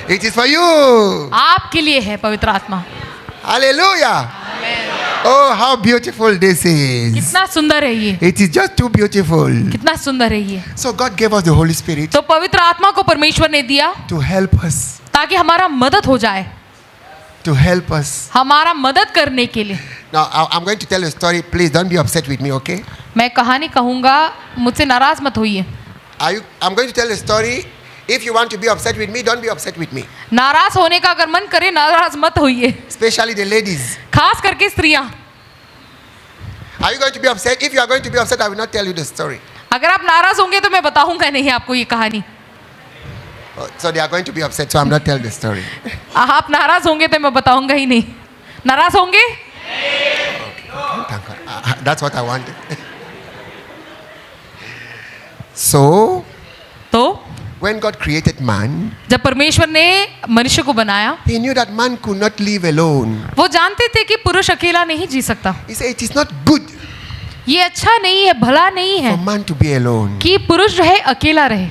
It is for you. आपके लिए है पवित्र आत्मा। Hallelujah. Oh, how beautiful this is. कितना सुंदर है ये, It is just too beautiful. कितना सुंदर है ये। So God gave us the Holy Spirit तो पवित्र आत्मा को परमेश्वर ने दिया to help us. ताकि हमारा मदद हो जाए, To help us. हमारा mदद करने के लिए। Now, I'm going to tell a story. Please don't be upset with me, okay? मैं कहानी कहूँगा, मुझसे नाराज मत होइए। I'm going to tell a story. If you want to be upset with me, don't be upset with me. नाराज होने का अगर मन करे, नाराज मत होइए, Especially the ladies. खास करके स्त्रियां। Are you going to be upset? If you are going to be upset, I will not tell you the story. अगर आप नाराज होंगे तो मैं बताऊंगा नहीं आपको ये कहानी। So they are going to be upset, so I'm not telling the story. आप नाराज होंगे तो मैं बताऊंगा ही नहीं। नाराज होंगे? Thank God. That's what I wanted. So, तो when God created man, जब परमेश्वर ने मनुष्य को बनाया, He knew that man could not live alone. वो जानते थे कि पुरुष अकेला नहीं जी सकता। He said, it is not good ये अच्छा नहीं है, भला नहीं है for man to be alone. कि पुरुष जो है अकेला रहे।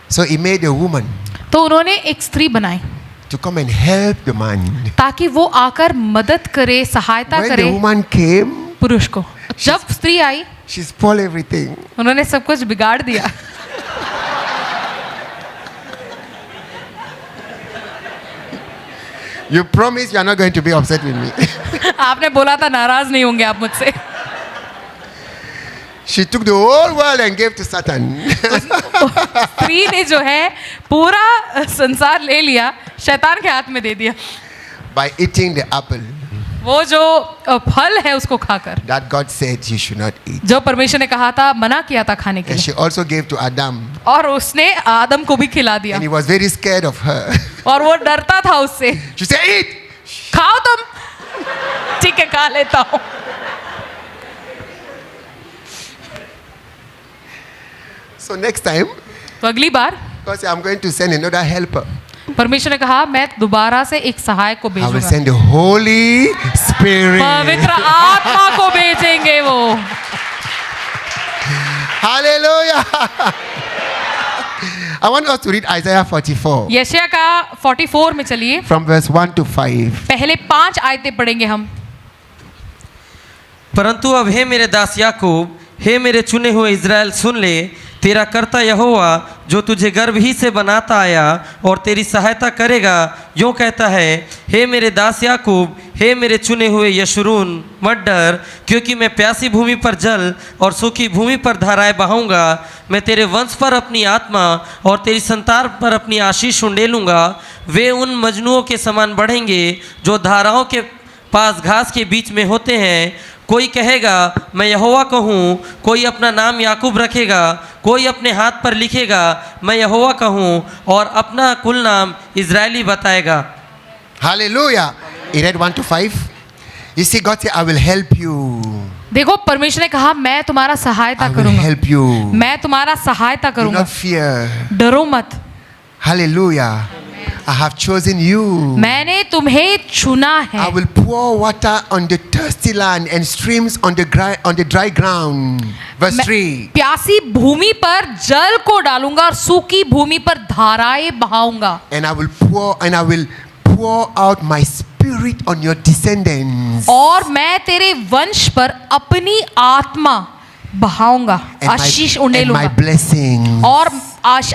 So He made a woman तो उन्होंने एक स्त्री बनाई to come and help the man. ताकि वो आकर मदद करे, सहायता When करे the woman came, पुरुष को। जब स्त्री आई, she spoiled everything. उन्होंने सब कुछ बिगाड़ दिया। You promise you are not going to be upset with me. आपने बोला था नाराज नहीं होंगे आप मुझसे। She took the whole world and gave to Satan. स्त्री ने जो है पूरा संसार ले लिया, शैतान के हाथ में दे दिया। By eating the apple वो जो फल है उसको खाकर, that God said you should not eat. जो परमेश्वर ने कहा था, मना किया था खाने के And लिए, she also gave to Adam. और उसने आदम को भी खिला दिया, And he was very scared of her. और वो डरता था उससे। She said, eat! खाओ तुम। ठीक है, खा लेता हूँ। So next time, तो अगली बार because I'm going to send another helper. परमेश्वर ने कहा, मैं दोबारा से एक सहायक को I will भेजूंगा। send the Holy Spirit. पवित्र आत्मा को भेजेंगे वो। Hallelujah. I want us to read Isaiah 44 यशायाह का 44 में चलिए, from verse 1 to 5. पहले 5 आयतें पढ़ेंगे हम। परंतु अब हे मेरे दास याकूब, हे मेरे चुने हुए इज़राइल, सुन ले, तेरा कर्ता यहोवा जो तुझे गर्भ ही से बनाता आया और तेरी सहायता करेगा, यूँ कहता है, हे मेरे दास याकूब, हे मेरे चुने हुए यशूरून, मत डर, क्योंकि मैं प्यासी भूमि पर जल और सूखी भूमि पर धाराएं बहाऊंगा। मैं तेरे वंश पर अपनी आत्मा और तेरी संतान पर अपनी आशीष उंडेलूंगा। वे उन मजनुओं के समान बढ़ेंगे जो धाराओं के पास घास के बीच में होते हैं। कोई कहेगा मैं यहोवा का हूँ, कोई अपना नाम याकूब रखेगा, कोई अपने हाथ पर लिखेगा मैं यहोवा का हूँ, और अपना कुल नाम इजरायली बताएगा। Hallelujah. You read 1 to 5? You see, God said, I will help you. देखो, परमेश्वर ने कहा, मैं तुम्हारा सहायता I will करूंगा, help you. मैं तुम्हारा सहायता Do करूंगा, not fear. डरो मत। Hallelujah. I have chosen you. मैंने तुम्हें चुना है। I will pour water on the thirsty land and streams on the dry ground. Verse मैं 3. प्यासी भूमि पर जल को डालूंगा और सूखी भूमि पर धाराएं बहाऊंगा। And I will pour out my spirit on your descendants. और मैं तेरे वंश पर अपनी आत्मा बहाऊंगा, आशीष And my उंडेलूंगा, blessings. और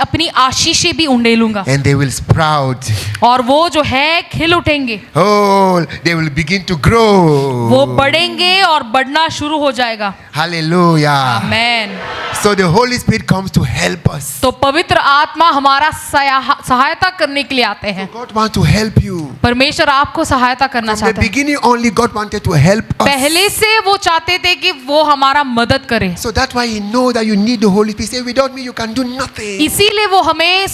अपनी आशीषें भी उंडेलूंगा, And they will sprout. और वो जो है खिल उठेंगे, Oh, they will begin to grow. वो बढ़ेंगे और बढ़ना शुरू हो जाएगा। Hallelujah. Amen. So the Holy Spirit comes to help us. तो पवित्र आत्मा हमारा सहायता करने के लिए आते हैं। God wants to help you. परमेश्वर आपको सहायता करना From the चाहता है। beginning only God wanted to help us. पहले से वो चाहते थे कि वो हमारा मदद करे। So that's why He knows that you need the Holy Spirit. Say, without me you can do nothing. इसीलिए वो हमें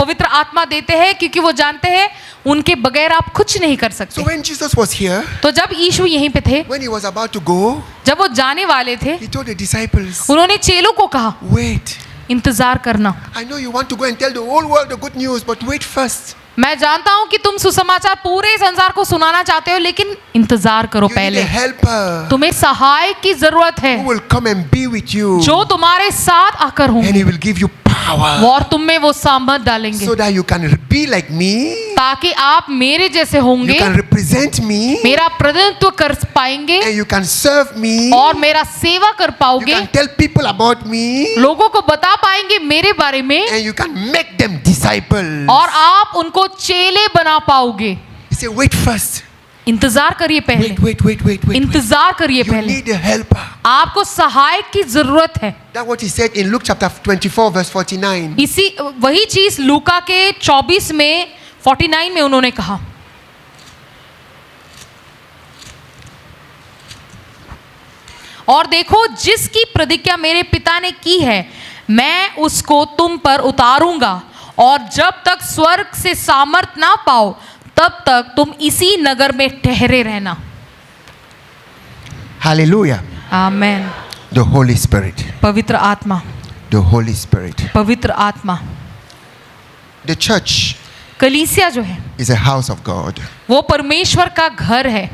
पवित्र आत्मा देते हैं, क्योंकि वो जानते हैं उनके बगैर आप कुछ नहीं कर So सकते। when Jesus was here, तो जब यीशु यहीं पे थे, when He was about to go, जब वो जाने वाले थे, He told the disciples, उन्होंने चेलों को कहा, wait. इंतजार करना। I know you want to go and tell the whole world the good news, but wait first. मैं जानता हूं कि तुम सुसमाचार पूरे संसार को सुनाना चाहते हो, लेकिन इंतजार करो You need पहले। a helper तुम्हें सहायक की जरूरत है, who will come and be with you, जो तुम्हारे साथ आकर and होंगे He will give you power और तुम में वो सामर्थ डालेंगे, so that you can be like me, ताकि आप मेरे जैसे you होंगे, can represent me, मेरा प्रतिनिधित्व कर पाएंगे and you can serve me, और मेरा सेवा कर you पाओगे, can tell people about me, लोगों को बता पाएंगे मेरे बारे में, and you can make them disciples. और आप उनको चेले बना पाओगे। He said, wait first. इंतजार करिए पहले, Wait. इंतजार करिए You पहले। need a helper. आपको सहायक की जरूरत है। That's what He said in Luke chapter 24 verse 49. इसी वही चीज लूका के 24 में 49 में उन्होंने कहा। और देखो, जिसकी प्रतिज्ञा मेरे पिता ने की है, मैं उसको तुम पर उतारूंगा, और जब तक स्वर्ग से सामर्थ ना पाओ तब तक तुम इसी नगर में ठहरे रहना। Hallelujah. Amen. The Holy Spirit. पवित्र आत्मा, The Holy Spirit. पवित्र आत्मा। The church कलीसिया जो है is a house of God. वो परमेश्वर का घर है।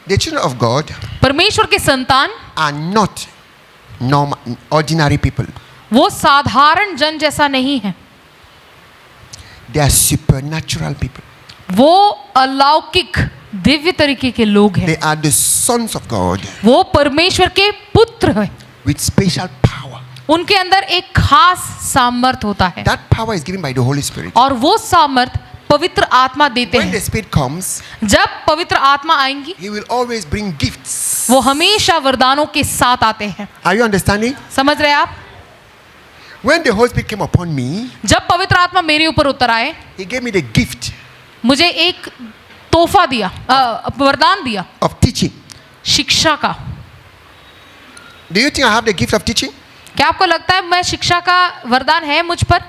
The children of God परमेश्वर के संतान are not normal, ordinary people. वो साधारण जन जैसा नहीं है, They are supernatural people. वो अलौकिक दिव्य तरीके के लोग हैं। They are the sons of God वो परमेश्वर के पुत्र हैं। with special power. उनके अंदर एक खास सामर्थ होता है, That power is given by the Holy Spirit. और वो सामर्थ पवित्र आत्मा देते When the हैं। Spirit comes, जब पवित्र आत्मा आएंगी, He will always bring gifts. वो हमेशा वरदानों के साथ आते हैं। Are you understanding? समझ रहे आप? When the Holy Spirit came upon me, जब पवित्र आत्मा मेरे ऊपर उतर आए, He gave me the gift मुझे एक तोहफा दिया, वरदान दिया, of teaching. शिक्षा का। Do you think I have the gift of teaching? क्या आपको लगता है मैं शिक्षा का वरदान है मुझ पर?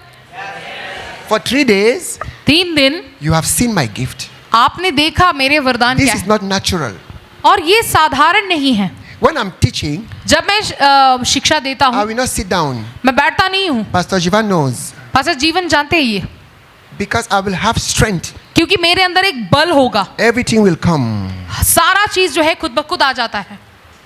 For 3 days, 3 दिन you have seen my gift. आपने देखा मेरे वरदान This क्या is है, not natural. और ये साधारण नहीं है। When I'm teaching, जब मैं शिक्षा देता I हूँ, will not sit down. मैं बैठता नहीं हूँ। Pastor Jivan knows. पास्टर जीवन जानते हैं ये, Because I will have strength. क्योंकि मेरे अंदर एक बल होगा, Everything will come. सारा चीज जो है खुद ब खुद आ जाता है।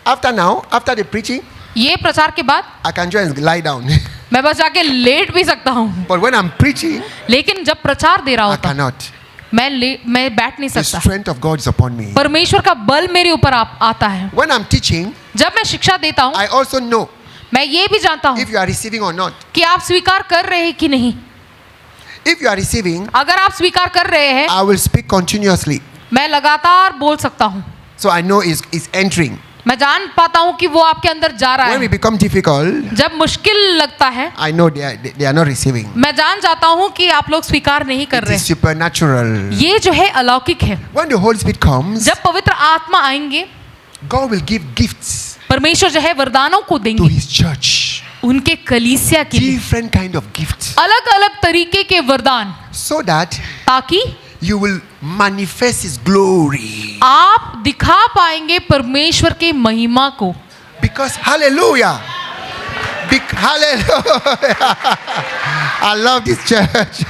After now, after the preaching, ये प्रचार के बाद I can just lie down. मैं बस जाके लेट भी सकता हूँ, But when I'm preaching, लेकिन जब प्रचार दे रहा I होता cannot. मैं बैठ नहीं The सकता। strength of God is upon me. परमेश्वर का बल मेरे ऊपर आता है। When I'm teaching, जब मैं शिक्षा देता हूँ, I also know मैं ये भी जानता हूँ if you are receiving or not. कि आप स्वीकार कर रहे हैं कि नहीं। If you are receiving, अगर आप स्वीकार कर रहे हैं, I will speak continuously. मैं लगातार बोल सकता हूँ, So I know it's entering. मैं जान पाता हूँ कि वो आपके अंदर जा रहा When we है। become difficult, जब मुश्किल लगता है, I know they are not receiving. मैं जान जाता हूँ कि आप लोग स्वीकार नहीं कर It रहे। is supernatural. ये जो है अलौकिक है। When the Holy Spirit comes, जब पवित्र आत्मा आएंगे, God will give gifts परमेश्वर जो है वरदानों को to देंगे His church. उनके कलीसिया के लिए, Different kind of gifts. अलग अलग तरीके के वरदान, So that ताकि you will manifest His glory. आप दिखा पाएंगे परमेश्वर के महिमा को। Because hallelujah. Hallelujah. I love this church.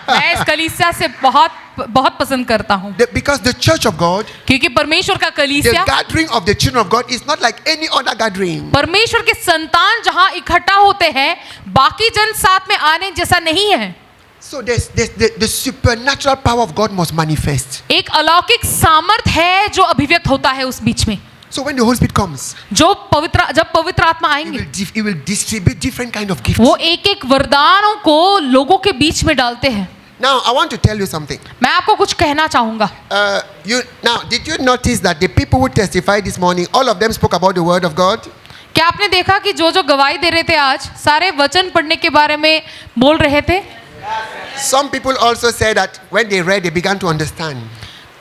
मैं इस कलीसिया से बहुत बहुत पसंद करता हूँ, Because the church of God, क्योंकि परमेश्वर का the कलीसिया, gathering of the children of God is not like any other gathering. परमेश्वर के संतान जहाँ इकट्ठा होते हैं, बाकी जन साथ में आने जैसा नहीं है। So the supernatural power of God must manifest. एक अलौकिक सामर्थ है जो अभिव्यक्त होता है उस बीच में। So when the Holy Spirit comes, जब पवित्र आत्मा He आएंगे, He will distribute different kind of gifts. वो एक एक वरदानों को लोगों के बीच में डालते हैं। Now I want to tell you something. मैं आपको कुछ कहना चाहूंगा। Did you notice that the people who testified this morning, all of them spoke about the word of God? क्या आपने देखा कि जो जो गवाही दे रहे थे आज सारे वचन पढ़ने के बारे में बोल रहे थे? Some people also say that when they read, they began to understand.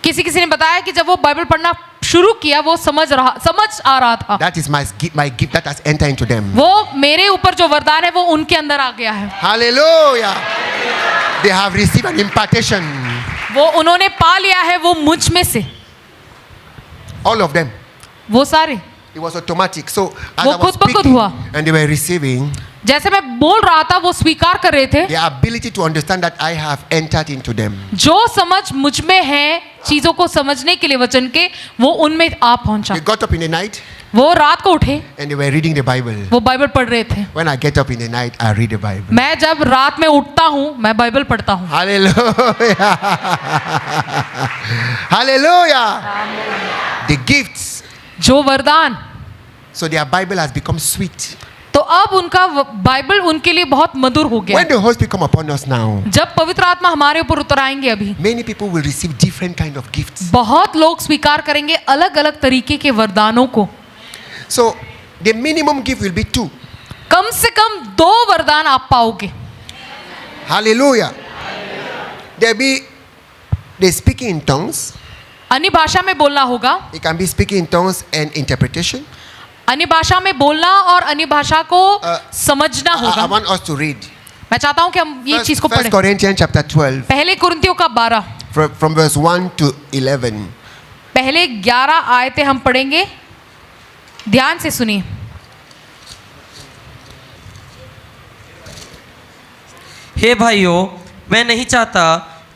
किसी किसी ने बताया कि जब वो बाइबल पढ़ना शुरू किया वो समझ आ रहा था। That is my gift that has entered into them. वो मेरे ऊपर जो वरदान है वो उनके अंदर आ गया है। Hallelujah. They have received an impartation. वो उन्होंने पा लिया है वो मुझ में से, All of them. वो सारे। It was automatic. So as वो I was खुद ब खुद speaking हुआ। and they were receiving, जैसे मैं बोल रहा था वो स्वीकार कर रहे थे। the ability to understand that I have entered into them. जो समझ मुझ में है चीजों को समझने के लिए वचन के, वो उनमें आ पहुंचा। They got up in the night वो रात को उठे, and they were reading the Bible. वो बाइबल पढ़ रहे थे। When I get up in the night, I read the Bible. मैं जब रात में उठता हूँ मैं बाइबल पढ़ता हूँ। Hallelujah. Hallelujah. The gifts. जो वरदान, So their Bible has become sweet. तो अब उनका बाइबल उनके लिए बहुत मधुर हो गया। When the Holy Spirit come upon us now, जब पवित्र आत्मा हमारे ऊपर उतर आएंगे अभी, many people will receive different kind of gifts. बहुत लोग स्वीकार करेंगे अलग अलग तरीके के वरदानों को। So the minimum gift will be 2. कम से कम 2 वरदान आप पाओगे। Hallelujah. They speaking in tongues. अन्य भाषा में बोलना होगा। They can be speaking in tongues and interpretation. अन्य भाषा में बोलना और अन्य भाषा को समझना I होगा। want us to read. मैं चाहता हूं कि हम ये चीज को 1 पढ़ें। Corinthians chapter 12 पहले कुरिन्थियों का 12 from verse 1 to 11. पहले 11 आयतें हम पढ़ेंगे, ध्यान से सुनिए। हे भाइयों, मैं नहीं चाहता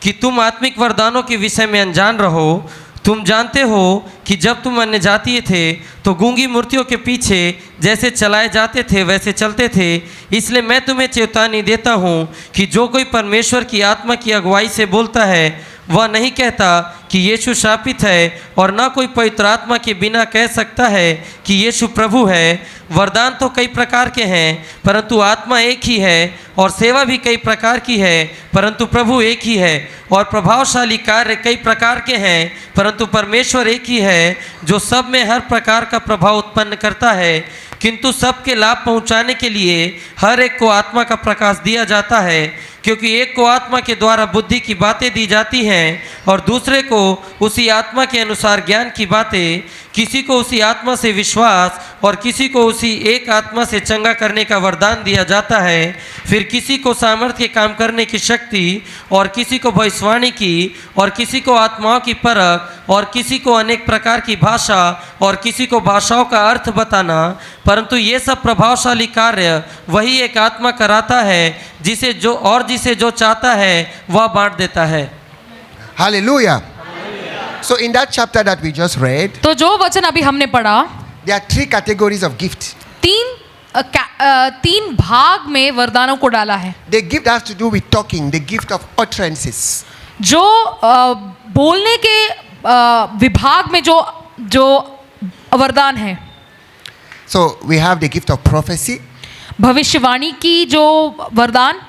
कि तुम आत्मिक वरदानों के विषय में अनजान रहो। तुम जानते हो कि जब तुम अन्य जातीय थे तो गूंगी मूर्तियों के पीछे जैसे चलाए जाते थे वैसे चलते थे। इसलिए मैं तुम्हें चेतावनी देता हूँ कि जो कोई परमेश्वर की आत्मा की अगुवाई से बोलता है वह नहीं कहता कि यीशु शापित है, और ना कोई पवित्र आत्मा के बिना कह सकता है कि यीशु प्रभु है। वरदान तो कई प्रकार के हैं परंतु आत्मा एक ही है, और सेवा भी कई प्रकार की है परंतु प्रभु एक ही है, और प्रभावशाली कार्य कई प्रकार के हैं परंतु परमेश्वर एक ही है जो सब में हर प्रकार का प्रभाव उत्पन्न करता है। किंतु सबके लाभ पहुंचाने के लिए हर एक को आत्मा का प्रकाश दिया जाता है, क्योंकि एक को आत्मा के द्वारा बुद्धि की बातें दी जाती हैं और दूसरे को उसी आत्मा के अनुसार ज्ञान की बातें, किसी को उसी आत्मा से विश्वास और किसी को उसी एक आत्मा से चंगा करने का वरदान दिया जाता है। फिर किसी को सामर्थ्य के काम करने की शक्ति, और किसी को भविष्यवाणी की, और किसी को आत्माओं की परख, और किसी को अनेक प्रकार की भाषा, और किसी को भाषाओं का अर्थ बताना। परंतु ये सब प्रभावशाली कार्य वही एक आत्मा कराता है, जिसे जो चाहता है वह बांट देता है। Hallelujah. So in that chapter that we just read, तो जो वचन अभी हमने पढ़ा, there are 3 categories of gift. तीन भाग में वरदानों को डाला है। The gift has to do with talking, the gift of utterances. जो बोलने के विभाग में जो वरदान है, So we have the gift of prophecy, भविष्यवाणी की जो वरदान,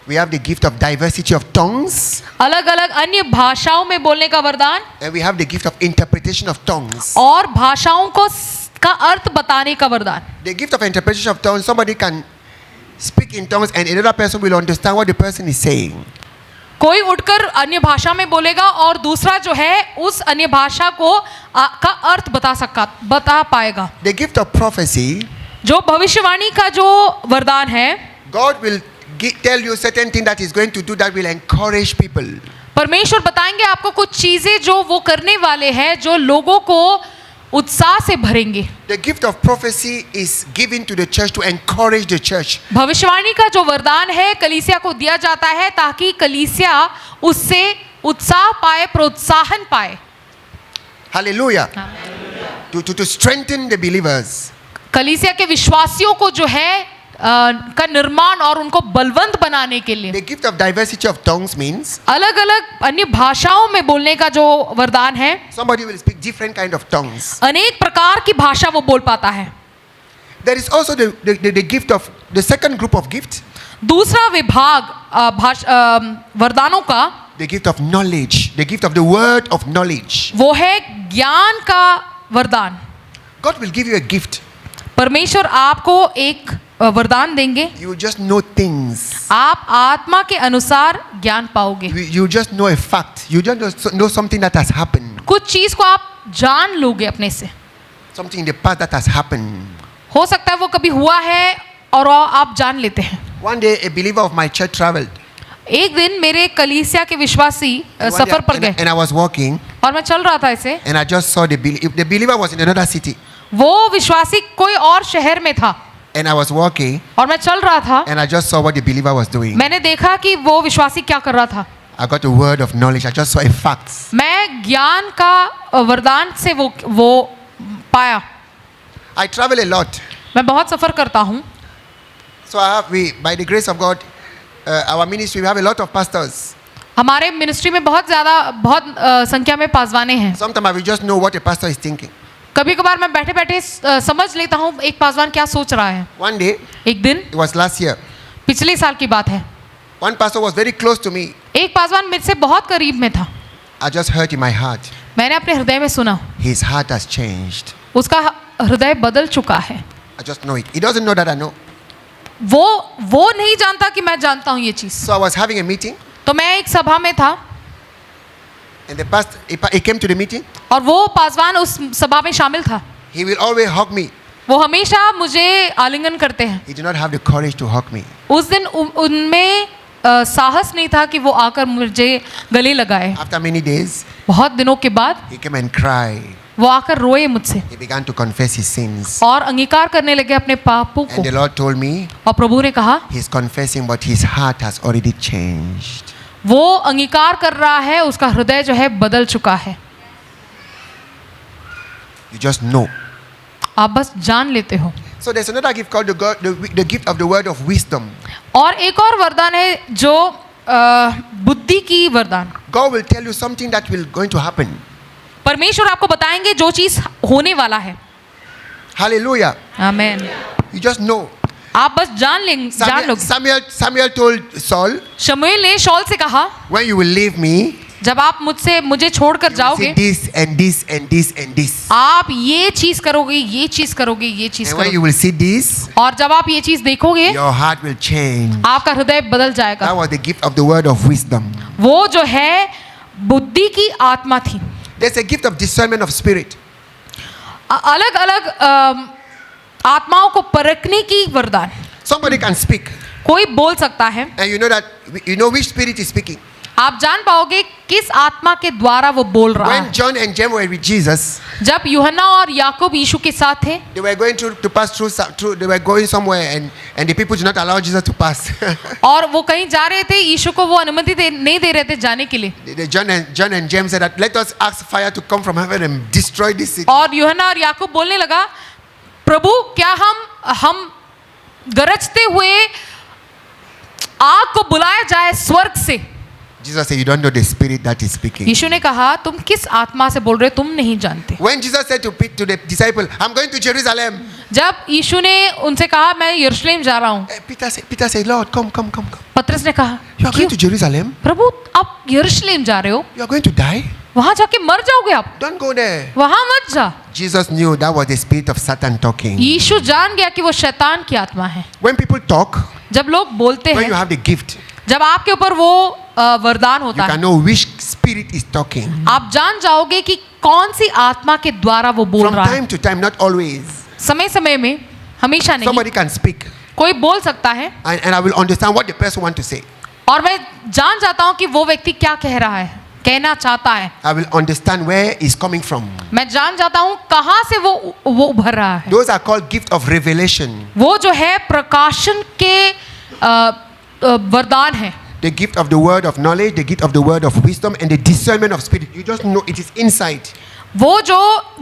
we have the gift of diversity of tongues, अलग अलग अन्य भाषाओं में बोलने का वरदान, and we have the gift of interpretation of tongues. और भाषाओं को का अर्थ बताने का वरदान। The gift of interpretation of tongues, somebody can speak in tongues and another person will understand what the person is saying. कोई उठकर अन्य भाषा में बोलेगा और दूसरा जो है उस अन्य भाषा को का अर्थ बता पाएगा। The gift of prophecy, जो भविष्यवाणी का जो वरदान है, God will tell you certain thing that He's going to do that will encourage people. परमेश्वर बताएंगे आपको कुछ चीजें जो वो करने वाले हैं जो लोगों को उत्साह से भरेंगे। The gift of prophecy is given to the church to encourage the church. भविष्यवाणी का जो वरदान है कलीसिया को दिया जाता है ताकि कलीसिया उससे उत्साह पाए, प्रोत्साहन पाए। Hallelujah. To strengthen the believers. कलीसिया के विश्वासियों को जो है का निर्माण और उनको बलवंत बनाने के लिए। The gift of diversity of tongues means अलग अलग अन्य भाषाओं में बोलने का जो वरदान है, somebody will speak different kind of tongues. अनेक प्रकार की भाषा वो बोल पाता है। There is also the gift of the second group of gift. दूसरा विभाग वरदानों का, The gift of knowledge, the gift of the word of knowledge. वो है ज्ञान का वरदान। God will give you a gift. परमेश्वर आपको एक वरदान देंगे, You just know things. आप आत्मा के अनुसार ज्ञान पाओगे। You just know a fact. You just know something that has happened. कुछ चीज को आप जान लोगे अपने से, Something in the past that has happened. हो सकता है वो कभी हुआ है और आप जान लेते हैं। One day, a believer of my church traveled. एक दिन मेरे कलीसिया के विश्वासी One day, सफर पर गए and I was walking, और मैं चल रहा था ऐसे, and I just saw the believer was in another city, वो विश्वासी कोई और शहर में था and I was walking, और मैं चल रहा था। and I just saw what the believer was doing. मैंने देखा कि वो विश्वासी क्या कर रहा था। I got a word of knowledge. I just saw a fact. मैं ज्ञान का वरदान से वो पाया। I travel a lot, मैं बहुत सफर करता हूँ, so by the grace of God, our ministry we have a lot of pastors. हमारे मिनिस्ट्री में बहुत संख्या में पासवाने हैं। Sometimes I will just know what a pastor is thinking. कभी कभार मैं बैठे बैठे समझ लेता हूँ एक पासवान क्या सोच रहा है। One day, एक दिन, it was last year, पिछले साल की बात है, one pastor was very close to me. एक पासवान मेरे से बहुत करीब में था। I just heard in my heart, मैंने अपने हृदय में सुना, his heart has changed. उसका हृदय बदल चुका है। I just know it. He doesn't know that I know. वो नहीं जानता कि मैं जानता हूँ ये चीज। So I was having a meeting, तो मैं एक सभा में था and the pastor he came to the meeting. और वो पासवान उस सभा में शामिल था। He will always hug me. वो हमेशा मुझे आलिंगन करते हैं। He did not have the courage to hug me. उस दिन उनमें साहस नहीं था कि वो आकर मुझे गले लगाए। After many days, बहुत दिनों के बाद he came and cried. वो आकर रोए मुझसे He began to confess his sins. और अंगीकार करने लगे अपने पापों को। And the Lord told me, और प्रभु ने कहा, he's confessing, but his heart has already changed. वो अंगीकार कर रहा है, उसका हृदय जो है बदल चुका है। You just know. आप बस जान लेते हो। So there's another gift called the gift of the word of wisdom. और एक और वरदान है जो बुद्धि की वरदान। God will tell you something that will going to happen. परमेश्वर आपको बताएंगे जो चीज होने वाला है। Hallelujah. Amen. You just know. आप बस जान लोगे। Samuel told Saul, शमूएल ने शौल से कहा, when you will leave me, जब आप मुझे छोड़कर you will जाओगे, see this and this and this and this. आप ये चीज करोगे, ये चीज करोगे, ये चीज And when करोगे, you will see this, और जब आप ये चीज देखोगे, your heart will change. आपका हृदय बदल जाएगा। That was the gift of the word of wisdom. वो जो है बुद्धि की आत्मा थी। There's a gift of discernment of spirit. अलग अलग आत्माओं को परखने की वरदान। Somebody can speak, कोई बोल सकता है, and you know which spirit is speaking. आप जान पाओगे किस आत्मा के द्वारा वो बोल रहा When है। John and James were with Jesus, जब यूहन्ना और याकूब यीशु के साथ थे, they were going to pass through. They were going somewhere, and the people did not allow Jesus to pass. और वो कहीं जा रहे थे, यीशु को वो अनुमति नहीं दे रहे थे जाने के लिए। John and James said that let us ask fire to come from heaven and destroy this city. और यूहन्ना और याकूब बोलने लगा, प्रभु क्या हम गरजते हुए आग को बुलाया जाए स्वर्ग से। Jesus said, you don't know the spirit that is speaking. यीशु ने कहा, तुम किस आत्मा से बोल रहे हो, तुम नहीं जानते। When Jesus said to the disciple, I'm going to Jerusalem, जब यीशु ने उनसे कहा, मैं यरूशलेम जा रहा हूँ, Peter said, Lord, come. पतरस ने कहा, You are going to क्यों? Jerusalem? प्रभु आप यरूशलेम जा रहे हो, You are going to die? वहां जाके मर जाओगे आप, Don't go there. वहां मत जा। Jesus knew that was the spirit of Satan talking. यीशु जान गया कि वो शैतान की आत्मा है। When people talk, जब लोग बोलते when you हैं, have the gift, जब आपके ऊपर वो वरदान you होता can है, know which spirit is talking. आप जान जाओगे कि कौन सी आत्मा के द्वारा वो बोल From रहा है। time to time, not always. समय समय में, हमेशा नहीं। Somebody can speak, कोई बोल सकता है and I will understand what the person wants to say. और मैं जान जाता हूँ कि वो व्यक्ति क्या कह रहा है, कहना चाहता है। I will understand where he's coming from. मैं जान जाता हूँ कहाँ से वो उभर रहा है। Those are called gift of revelation. वो जो है प्रकाशन के वरदान है। The gift of the word of knowledge, the gift of the word of wisdom, and the discernment of spirit. You just know it is insight. वो जो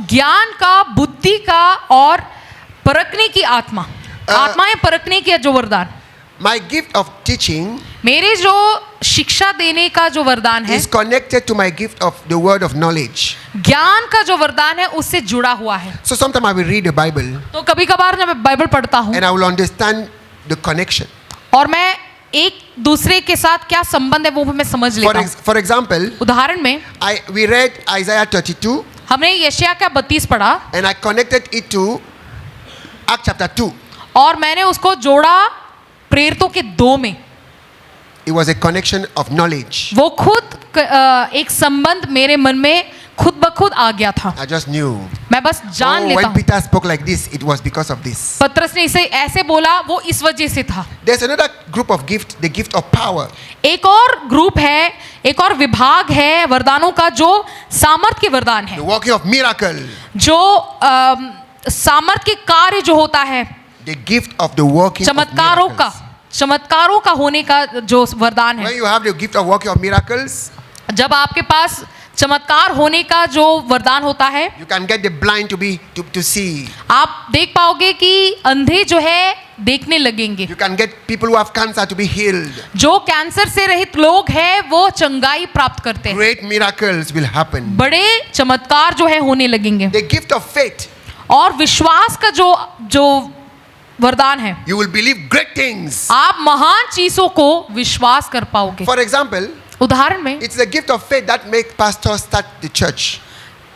ज्ञान का, बुद्धि का और परखने की आत्मा, आत्माएं परखने की जो वरदान। My gift of teaching मेरे जो शिक्षा देने का जो वरदान है, is connected to my gift of the word of knowledge. ज्ञान का जो वरदान है उससे जुड़ा हुआ है। So sometimes I will read the Bible तो कभी कभार जब मैं बाइबल पढ़ता हूँ and I will understand the connection. और मैं एक दूसरे के साथ क्या संबंध है वो भी मैं समझ लेता हूँ। For example, उदाहरण में we read Isaiah 32 हमने यशायाह का 32 पढ़ा and I connected it to Acts chapter 2. और मैंने उसको जोड़ा प्रेरितों के 2 में। It was a connection of knowledge. वो खुद एक संबंध मेरे मन में खुद ब खुद आ गया था। I just knew. मैं बस जान लेता when हूँ। Peter spoke like this, it was because of this. पतरस ने इसे ऐसे बोला, वो इस वजह से था। There's another group of gift, the gift of power. एक और ग्रुप है, एक और विभाग है वरदानों का जो सामर्थ के वरदान है, The working of miracle. जो सामर्थ के कार्य जो होता है, The gift of the working of चमत्कारों का, miracles. चमत्कारों का होने का जो वरदान है। When you have the gift of working of miracles, जब आपके पास चमत्कार होने का जो वरदान होता है, you can get the blind to see. आप देख पाओगे कि अंधे जो है देखने लगेंगे, You can get people who have cancer to be healed. जो कैंसर से रहित लोग हैं वो चंगाई प्राप्त करते हैं, Great miracles will happen. बड़े चमत्कार जो है होने लगेंगे। The gift of faith, और विश्वास का जो वरदान है, you will believe great things. आप महान चीजों को विश्वास कर पाओगे। For example, उदाहरण में it's the gift of faith that makes pastors start the church.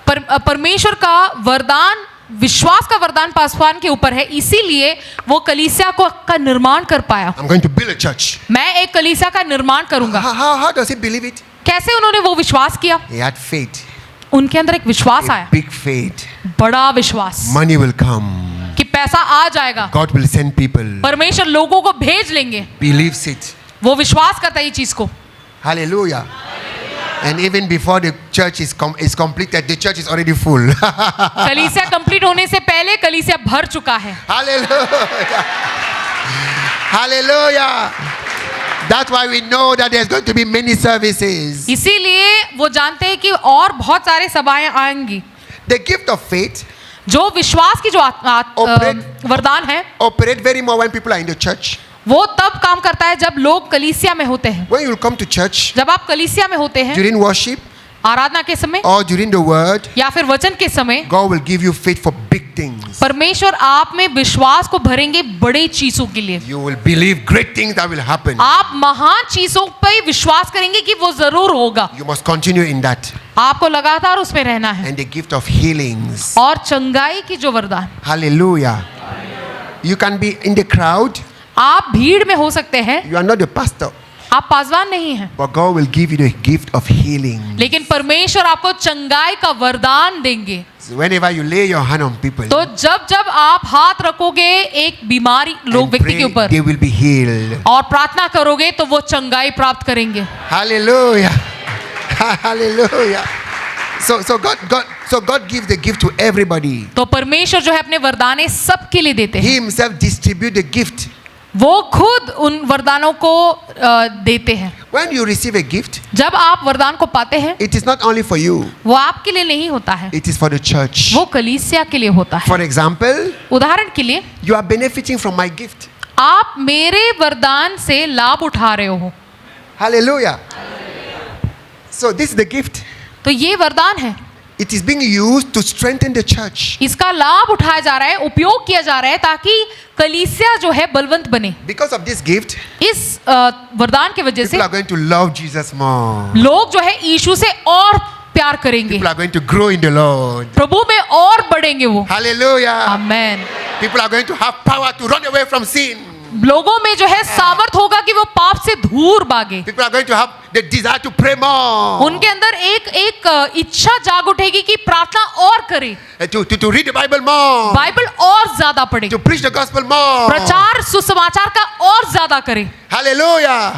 परमेश्वर का वरदान, विश्वास का वरदान पासवान के ऊपर है, इसीलिए वो कलीसिया का निर्माण कर पाया। I'm going to build a church. मैं एक कलीसिया का निर्माण करूंगा। How does he believe it? कैसे उन्होंने वो विश्वास किया? He had faith. उनके अंदर एक विश्वास A आया, big faith. बड़ा विश्वास Money will come. कि पैसा आ जाएगा, God will send people. परमेश्वर लोगों को भेज लेंगे। Believes it. वो विश्वास करता है ये चीज को। Hallelujah. And even before the church is completed, the church is already full. कलीसिया कंप्लीट होने से पहले कलीसिया भर चुका है। Hallelujah. Hallelujah. That's why we know that there's going to be many services. इसीलिए वो जानते हैं कि और बहुत सारे सभाएं आएंगी। The gift of faith जो विश्वास की जो वरदान है, operate very more when people are in the church. वो तब काम करता है जब लोग कलीसिया में होते हैं। When you will come to church जब आप कलीसिया में होते हैं, during worship आराधना के समय or during the word, या फिर वचन के समय, God will give you faith for big things. परमेश्वर आप में विश्वास को भरेंगे बड़े चीजों के लिए। You will believe great things that will happen. आप महान चीजों पर विश्वास करेंगे कि वो जरूर होगा। You must continue in that. आपको लगातार उसमें रहना है। And the gift of healings. और चंगाई की जो वरदान, Hallelujah. You can be in the crowd. आप भीड़ में हो सकते हैं, You are not the pastor. आप पासवान नहीं हैं, But God will give you the gift of healing. लेकिन परमेश्वर आपको चंगाई का वरदान देंगे। So whenever you lay your hand on people तो जब जब आप हाथ रखोगे एक बीमारी लोग and व्यक्ति के pray, ऊपर they will be healed. और प्रार्थना करोगे तो वो चंगाई प्राप्त करेंगे। Hallelujah. Hallelujah. So God gives the gift to everybody. तो परमेश्वर जो है अपने वरदाने सबके लिए देते हैं। He himself distributes the gift. वो खुद उन वरदानों को देते हैं। When you receive a gift, जब आप वरदान को पाते हैं, it is not only for you. वो आपके लिए नहीं होता है, It is for the church. वो कलीसिया के लिए होता है। For example, उदाहरण के लिए, you are benefiting from my gift. आप मेरे वरदान से लाभ उठा रहे हो। Hallelujah. So this is the gift. तो ये वरदान है, It is being used to strengthen the church. इसका लाभ उठाया जा रहा है, उपयोग किया जा रहा है ताकि कलीसिया जो है बलवंत बने। Because of this gift, इस वरदान की वजह से people are going to love Jesus more. लोग जो है यीशु से और प्यार करेंगे, People are going to grow in the Lord. प्रभु में और बढ़ेंगे वो। Hallelujah. Amen. People are going to have power to run away from sin. लोगों में जो है सामर्थ होगा कि वो पाप से दूर भागे। People are going to have the desire to pray more. उनके अंदर एक इच्छा जाग उठेगी कि प्रार्थना और करे, To read the Bible more. Bible और ज्यादा पढ़े, To preach the gospel more. प्रचार सुसमाचार का और ज्यादा करे। Hallelujah.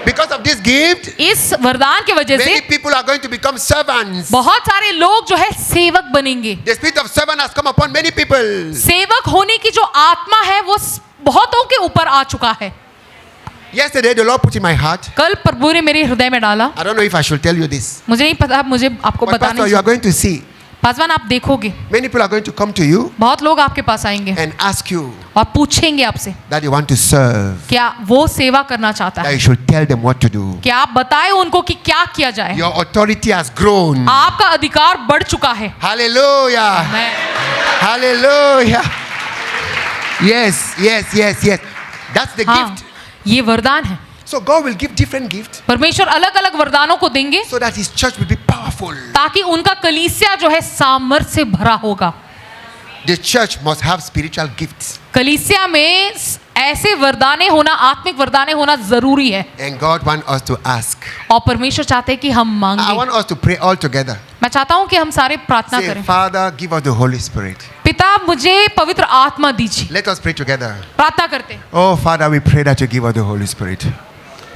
Because of this gift, इस वरदान की वजह many से people are going to become servants. बहुत सारे लोग जो है सेवक बनेंगे। The spirit of servant has come upon many people. सेवक होने की जो आत्मा है वो बहुतों के ऊपर आ चुका है। Yesterday, the Lord put in my heart. कल प्रभु ने मेरे हृदय में डाला, I don't know if I should tell you this. मुझे नहीं पता, मुझे आपको But बताना Pastor, you are going to see. Paswan आप देखोगे Many people are going to come to you बहुत लोग आपके पास आएंगे and ask you और पूछेंगे आपसे that you want to serve. क्या वो सेवा करना चाहता That है, you should tell them what to do. क्या आप बताएं उनको कि क्या किया जाए। Your authority has grown. आपका अधिकार बढ़ चुका है। Hallelujah. मैं Hallelujah. Yes. That's the हाँ, gift. ये वरदान है। So God will give different gifts परमेश्वर अलग अलग वरदानों को देंगे so that His church will be powerful. ताकि उनका कलीसिया जो है सामर्थ से भरा होगा। The church must have spiritual gifts. कलीसिया में ऐसे वरदाने होना, आत्मिक वरदाने होना जरूरी है। And God wants us to ask. और परमेश्वर चाहते हैं कि हम I मांगे। want us to pray all together. मैं चाहता हूँ कि हम सारे प्रार्थना Say, करें। Father, give us the Holy Spirit. पिता मुझे पवित्र आत्मा दीजिए। Let us pray together. प्रार्थना करते हैं। Oh, Father, we pray that you give us the Holy Spirit.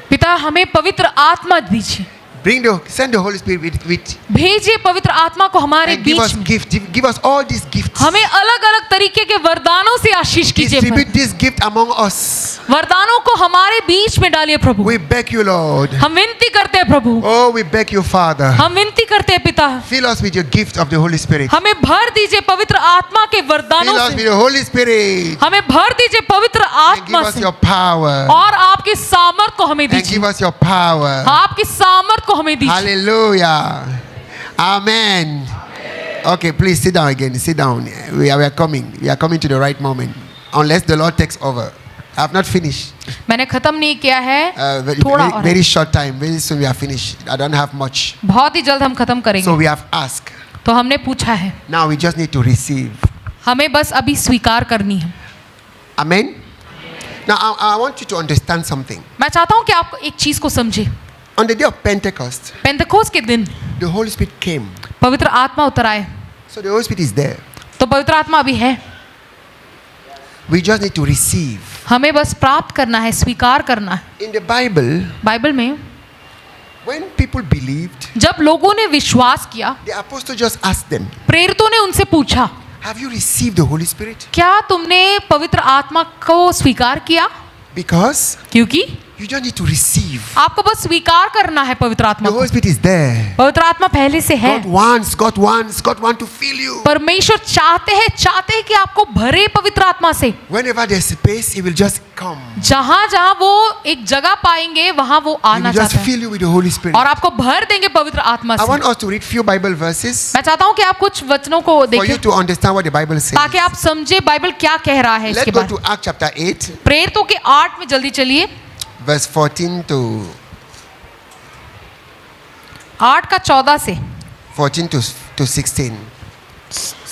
पिता हमें पवित्र आत्मा दीजिए। Send the Holy Spirit with भेजिए पवित्र आत्मा को हमारे and give बीच us में। gifts. Give us all these gifts. हमें अलग अलग तरीके के वरदानों से आशीष कीजिए Distribute Prabhu. this gift among us. वरदानों को हमारे बीच में डालिए प्रभु। We beg you, Lord. हम विनती करते हैं प्रभु। Oh, we beg you, Father. हम विनती करते हैं पिता। Fill us with your gift of the Holy Spirit. हमें भर दीजिए पवित्र आत्मा के Fill वरदानों us with से। the Holy Spirit. हमें भर दीजिए पवित्र And give आत्मा us से। your power. और आपकी सामर्थ को हमें And दीजिए। give us your power. आपकी सामर्थ को हमें दीजिए। Hallelujah. Amen. Okay, please sit down again. Sit down. We are coming. We are coming to the right moment. Unless the Lord takes over. I have not finished. मैंने खत्म नहीं किया है। Very, थोड़ा very, और है। very short time. Very soon we are finished. I don't have much. बहुत ही जल्द हम खत्म So करेंगे। we have asked. तो हमने पूछा है, Now we just need to receive. हमें बस अभी स्वीकार करनी है। Amen. Now I want you to understand something. मैं चाहता हूँ कि आप एक चीज को समझे। On the day of Pentecost, पेंतकोस के दिन the Holy Spirit came. पवित्र आत्मा उतर आए। So the Holy Spirit is there. तो पवित्र आत्मा अभी है। We just need to receive. हमें बस प्राप्त करना है, स्वीकार करना है। In the Bible, बाइबल में when people believed, जब लोगों ने विश्वास किया, the apostle just asked them, प्रेरितों ने उनसे पूछा, have you received the Holy Spirit? क्या तुमने पवित्र आत्मा को स्वीकार किया? Because क्योंकि you just need to receive. आपको बस स्वीकार करना है पवित्र आत्मा The को। Holy Spirit is there. पवित्र आत्मा पहले से है। God wants to fill you. परमेश्वर चाहते हैं कि आपको भरे पवित्र आत्मा से। Whenever there's space, He will just come. जहां जहां वो एक जगह पाएंगे वहां वो He आना will just चाहते हैं fill you with the Holy Spirit. और आपको भर देंगे पवित्र आत्मा I से। want us to read few Bible verses मैं चाहता हूं कि आप कुछ वचनों को for you देखें to understand what the Bible says. ताकि आप समझे बाइबल क्या कह रहा है Let's इसके go बारे to में। Acts chapter 8, प्रेरितों के 8 में जल्दी चलिए। verse 14 to 8 का 14 से 14 to 16.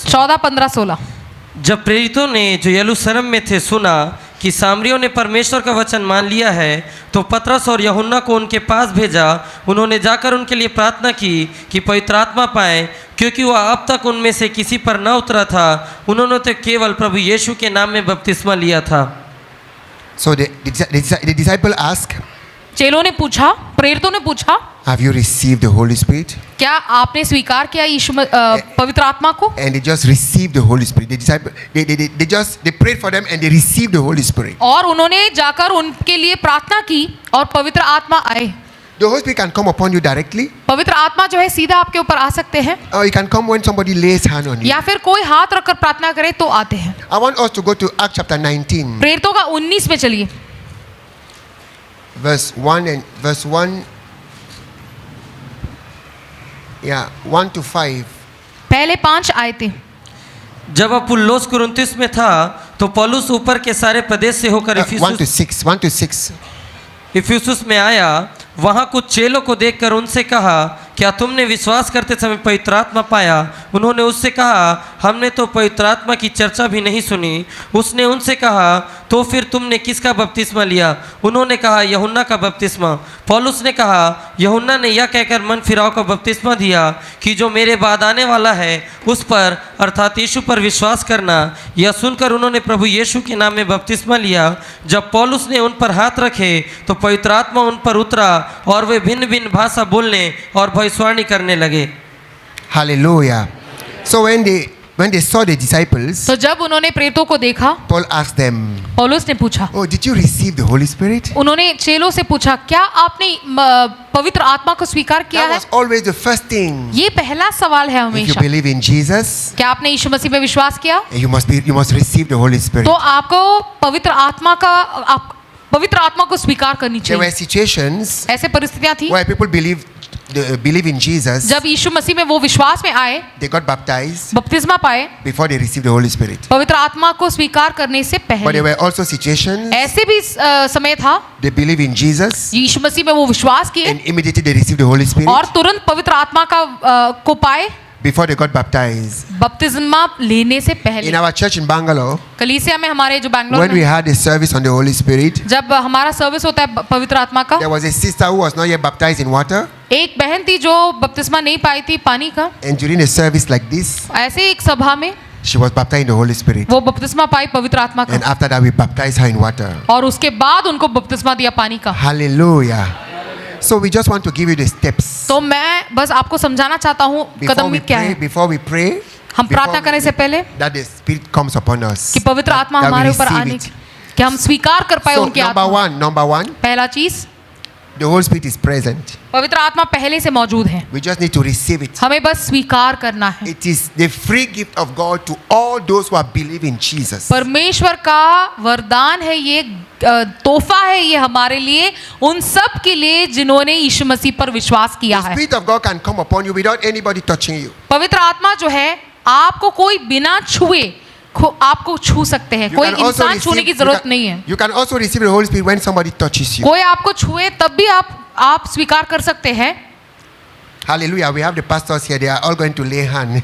14, 15, 16। जब प्रेरितों ने जो यरूशलेम में थे सुना कि सामरियों ने परमेश्वर का वचन मान लिया है, तो पतरस और यूहन्ना को उनके पास भेजा। उन्होंने जाकर उनके लिए प्रार्थना की कि पवित्र आत्मा पाएं, क्योंकि वह अब तक उनमें से किसी पर न उतरा था। उन्होंने तो केवल प्रभु यीशु के नाम में बपतिस्मा लिया था। So the disciple asked, चेलों ने पूछा, प्रेरितों ने पूछा, have you received the Holy Spirit? क्या आपने स्वीकार किया पवित्र आत्मा को? And they just received the Holy Spirit. The disciple, they prayed for them and they received the Holy Spirit. और उन्होंने जाकर उनके लिए प्रार्थना की और पवित्र आत्मा आए। The Holy Spirit can come upon you directly, पवित्र आत्मा जो है सीधा आपके ऊपर आ सकते हैं or it can come when somebody lays hand on you. या फिर कोई हाथ रखकर प्रार्थना करे तो आते हैं। I want us to go to Acts chapter 19, प्रेरितों का 19 में चलिए। verse 1, yeah, 1 to 5. पहले 5 आयतें। जब अपुल्लोस कुरिन्थुस में था तो पौलुस ऊपर के सारे प्रदेश से होकर 1 to 6. इफिसुस में आया। वहाँ कुछ चेलों को देखकर उनसे कहा, क्या तुमने विश्वास करते समय पवित्र आत्मा पाया? उन्होंने उससे कहा, हमने तो पवित्र आत्मा की चर्चा भी नहीं सुनी। उसने उनसे कहा, तो फिर तुमने किसका बपतिस्मा लिया? उन्होंने कहा, यूहन्ना का बपतिस्मा। पौलुस ने कहा, यूहन्ना ने यह कहकर मन फिराव का बपतिस्मा दिया कि जो मेरे बाद आने वाला है उस पर अर्थात यीशु पर विश्वास करना। यह सुनकर उन्होंने प्रभु यीशु के नाम में बपतिस्मा लिया। जब पौलुस ने उन पर हाथ रखे तो पवित्र आत्मा उन पर उतरा और वे भिन्न भिन्न भाषा बोलने और भविष्यवाणी करने लगे। Hallelujah. So when they saw the disciples, तो जब उन्होंने प्रेरितों को देखा, Paul asked them, पौलुस ने पूछा, oh, did you receive the Holy Spirit? उन्होंने चेलों से पूछा, क्या आपने पवित्र आत्मा को स्वीकार किया That है? was always the first thing. ये पहला सवाल है If you हमेशा। believe in Jesus, क्या आपने यीशु मसीह में विश्वास किया? you must receive the Holy Spirit. तो आपको पवित्र आत्मा को स्वीकार करनी There were चाहिए। situations ऐसे परिस्थितियां थी where people believe in Jesus, जब यीशु मसीह में वो विश्वास में आए, they got baptized बपतिस्मा पाए, before they received the Holy Spirit. पवित्र आत्मा को स्वीकार करने से But there पहले। were also situations ऐसे भी समय था, they believe in Jesus यीशु मसीह में वो विश्वास किए and immediately they received the Holy Spirit, और तुरंत पवित्र आत्मा को पाए, before they got baptized. बपतिस्मा लेने से In पहले our church in Bangalore, कलीसिया में हमारे जो बैंगलोर when we में had a service on the Holy Spirit, जब हमारा सर्विस होता है पवित्र आत्मा का, there was a sister who was not yet baptized in water. एक बहन थी जो बपतिस्मा नहीं पाई थी पानी का, And during a service like this, ऐसे ही एक सभा में she was baptized in the Holy Spirit. वो बपतिस्मा पाई पवित्र आत्मा And का, after that, we baptized her in water. और उसके बाद उनको बपतिस्मा दिया पानी का। Hallelujah. So we just want to give you the steps. तो मैं बस आपको समझाना चाहता हूँ कदम में क्या है। Before we pray, हम प्रार्थना करने से पहले that the Spirit comes upon us. कि पवित्र आत्मा that we हमारे ऊपर receive आने it. कि हम स्वीकार कर पाए So उनकी आत्मा। number one, पहला चीज, the Holy Spirit is present. पवित्र आत्मा पहले से मौजूद है, We just need to receive it. हमें बस स्वीकार करना है। It is the free gift of God to all those who are believe in Jesus. परमेश्वर का वरदान है ये, तोहफा है ये हमारे लिए, उन सब के लिए जिन्होंने यीशु मसीह पर विश्वास किया The है। Spirit of God can come upon you without anybody touching you. पवित्र आत्मा जो है आपको कोई बिना छुए आपको छू सकते हैं, You कोई can also इंसान छूने की जरूरत नहीं है। you can also receive the Holy Spirit when somebody touches you. कोई आपको छुए तब भी आप स्वीकार कर सकते हैं। Hallelujah. We have the pastors here. They are all going to lay hand.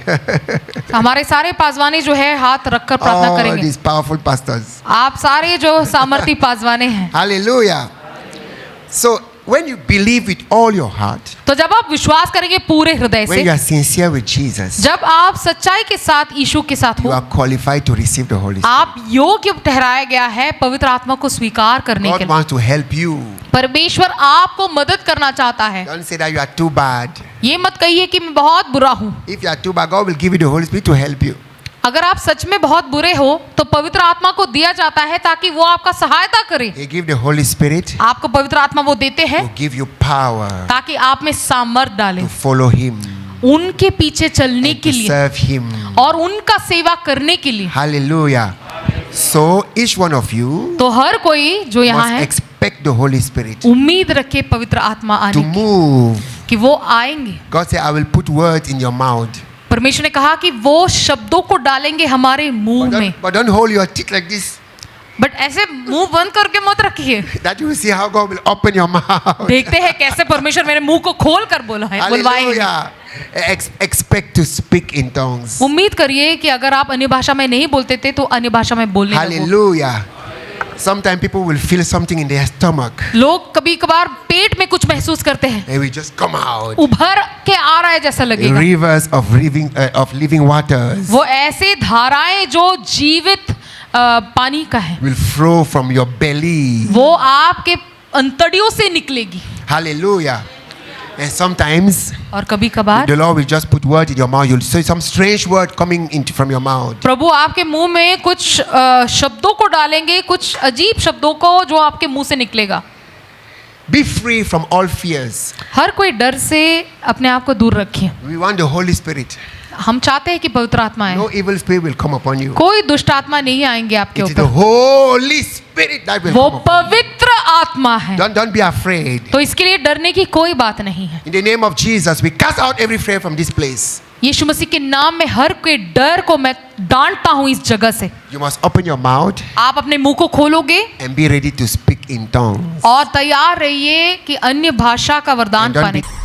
हमारे सारे पासवाने जो है हाथ रखकर प्रार्थना All करेंगे। these powerful pastors. आप सारे जो सामर्थी पासवाने हैं, Hallelujah. So when you believe with all your heart, तो जब आप विश्वास करेंगे पूरे हृदय when से, you are sincere with Jesus, जब आप सच्चाई के साथ यीशु के साथ you हो, are qualified to receive the Holy Spirit. आप योग्य ठहराया गया है पवित्र आत्मा को स्वीकार करने के God लिए। wants to help you. परमेश्वर आपको मदद करना चाहता है। Don't say that you are too bad. ये मत कहिए कि मैं बहुत बुरा हूँ। If you are too bad, God will give you the Holy Spirit to help you. अगर आप सच में बहुत बुरे हो तो पवित्र आत्मा को दिया जाता है ताकि वो आपका सहायता करे। He give the Holy Spirit आपको पवित्र आत्मा वो देते हैं to give you power ताकि आप में सामर्थ डालें, to follow Him, उनके पीछे चलने and के to लिए serve Him. और उनका सेवा करने के लिए। Hallelujah. So each one of you तो हर कोई जो यहाँ must है expect the Holy Spirit उम्मीद रखे पवित्र आत्मा to आने की, move. कि वो आएंगे। God said, I will put words in your mouth. परमेश्वर ने कहा कि वो शब्दों को डालेंगे हमारे मुंह में, But don't hold your teeth like this. But ऐसे मुंह बंद करके मत रखिए। That you will see how God will open your mouth. देखते हैं कैसे परमेश्वर मेरे मुंह को खोल कर बुलवाएंगे। Hallelujah. Expect to speak in tongues. उम्मीद करिए कि अगर आप अन्य भाषा में नहीं बोलते थे तो अन्य भाषा में बोलने लगो। Hallelujah. Sometimes people will feel something in their stomach. लोग कभी कभार पेट में कुछ महसूस करते हैं, They will just come out. उभर के आ रहा है जैसा लगेगा। Rivers of living waters वो ऐसे धाराएं जो जीवित पानी का है, will flow from your belly. वो आपके अंतड़ियों से निकलेगी। Hallelujah. And sometimes और कभी कभार the Lord will just put words in your mouth. You'll say some strange word coming from your mouth. प्रभु आपके मुंह में कुछ शब्दों को डालेंगे, कुछ अजीब शब्दों को जो आपके मुंह से निकलेगा। Be free from all fears. हर कोई डर से अपने आप को दूर रखिए। We want the Holy Spirit. हम चाहते हैं कि पवित्र आत्मा आए। No evil spirit will come upon you. कोई दुष्ट आत्मा नहीं आएंगे आपके It is the ऊपर, Holy Spirit that will वो come upon you. पवित्र आत्मा है। Don't be afraid. तो इसके लिए डरने की कोई बात नहीं है। In the name of Jesus, we cast out every fear from this place. यीशु मसीह के नाम में हर कोई डर को मैं डांटता हूँ इस जगह से। You must open your mouth आप अपने मुंह को खोलोगे and be ready to speak in tongues. और तैयार रहिए कि अन्य भाषा का वरदान And don't पाने। be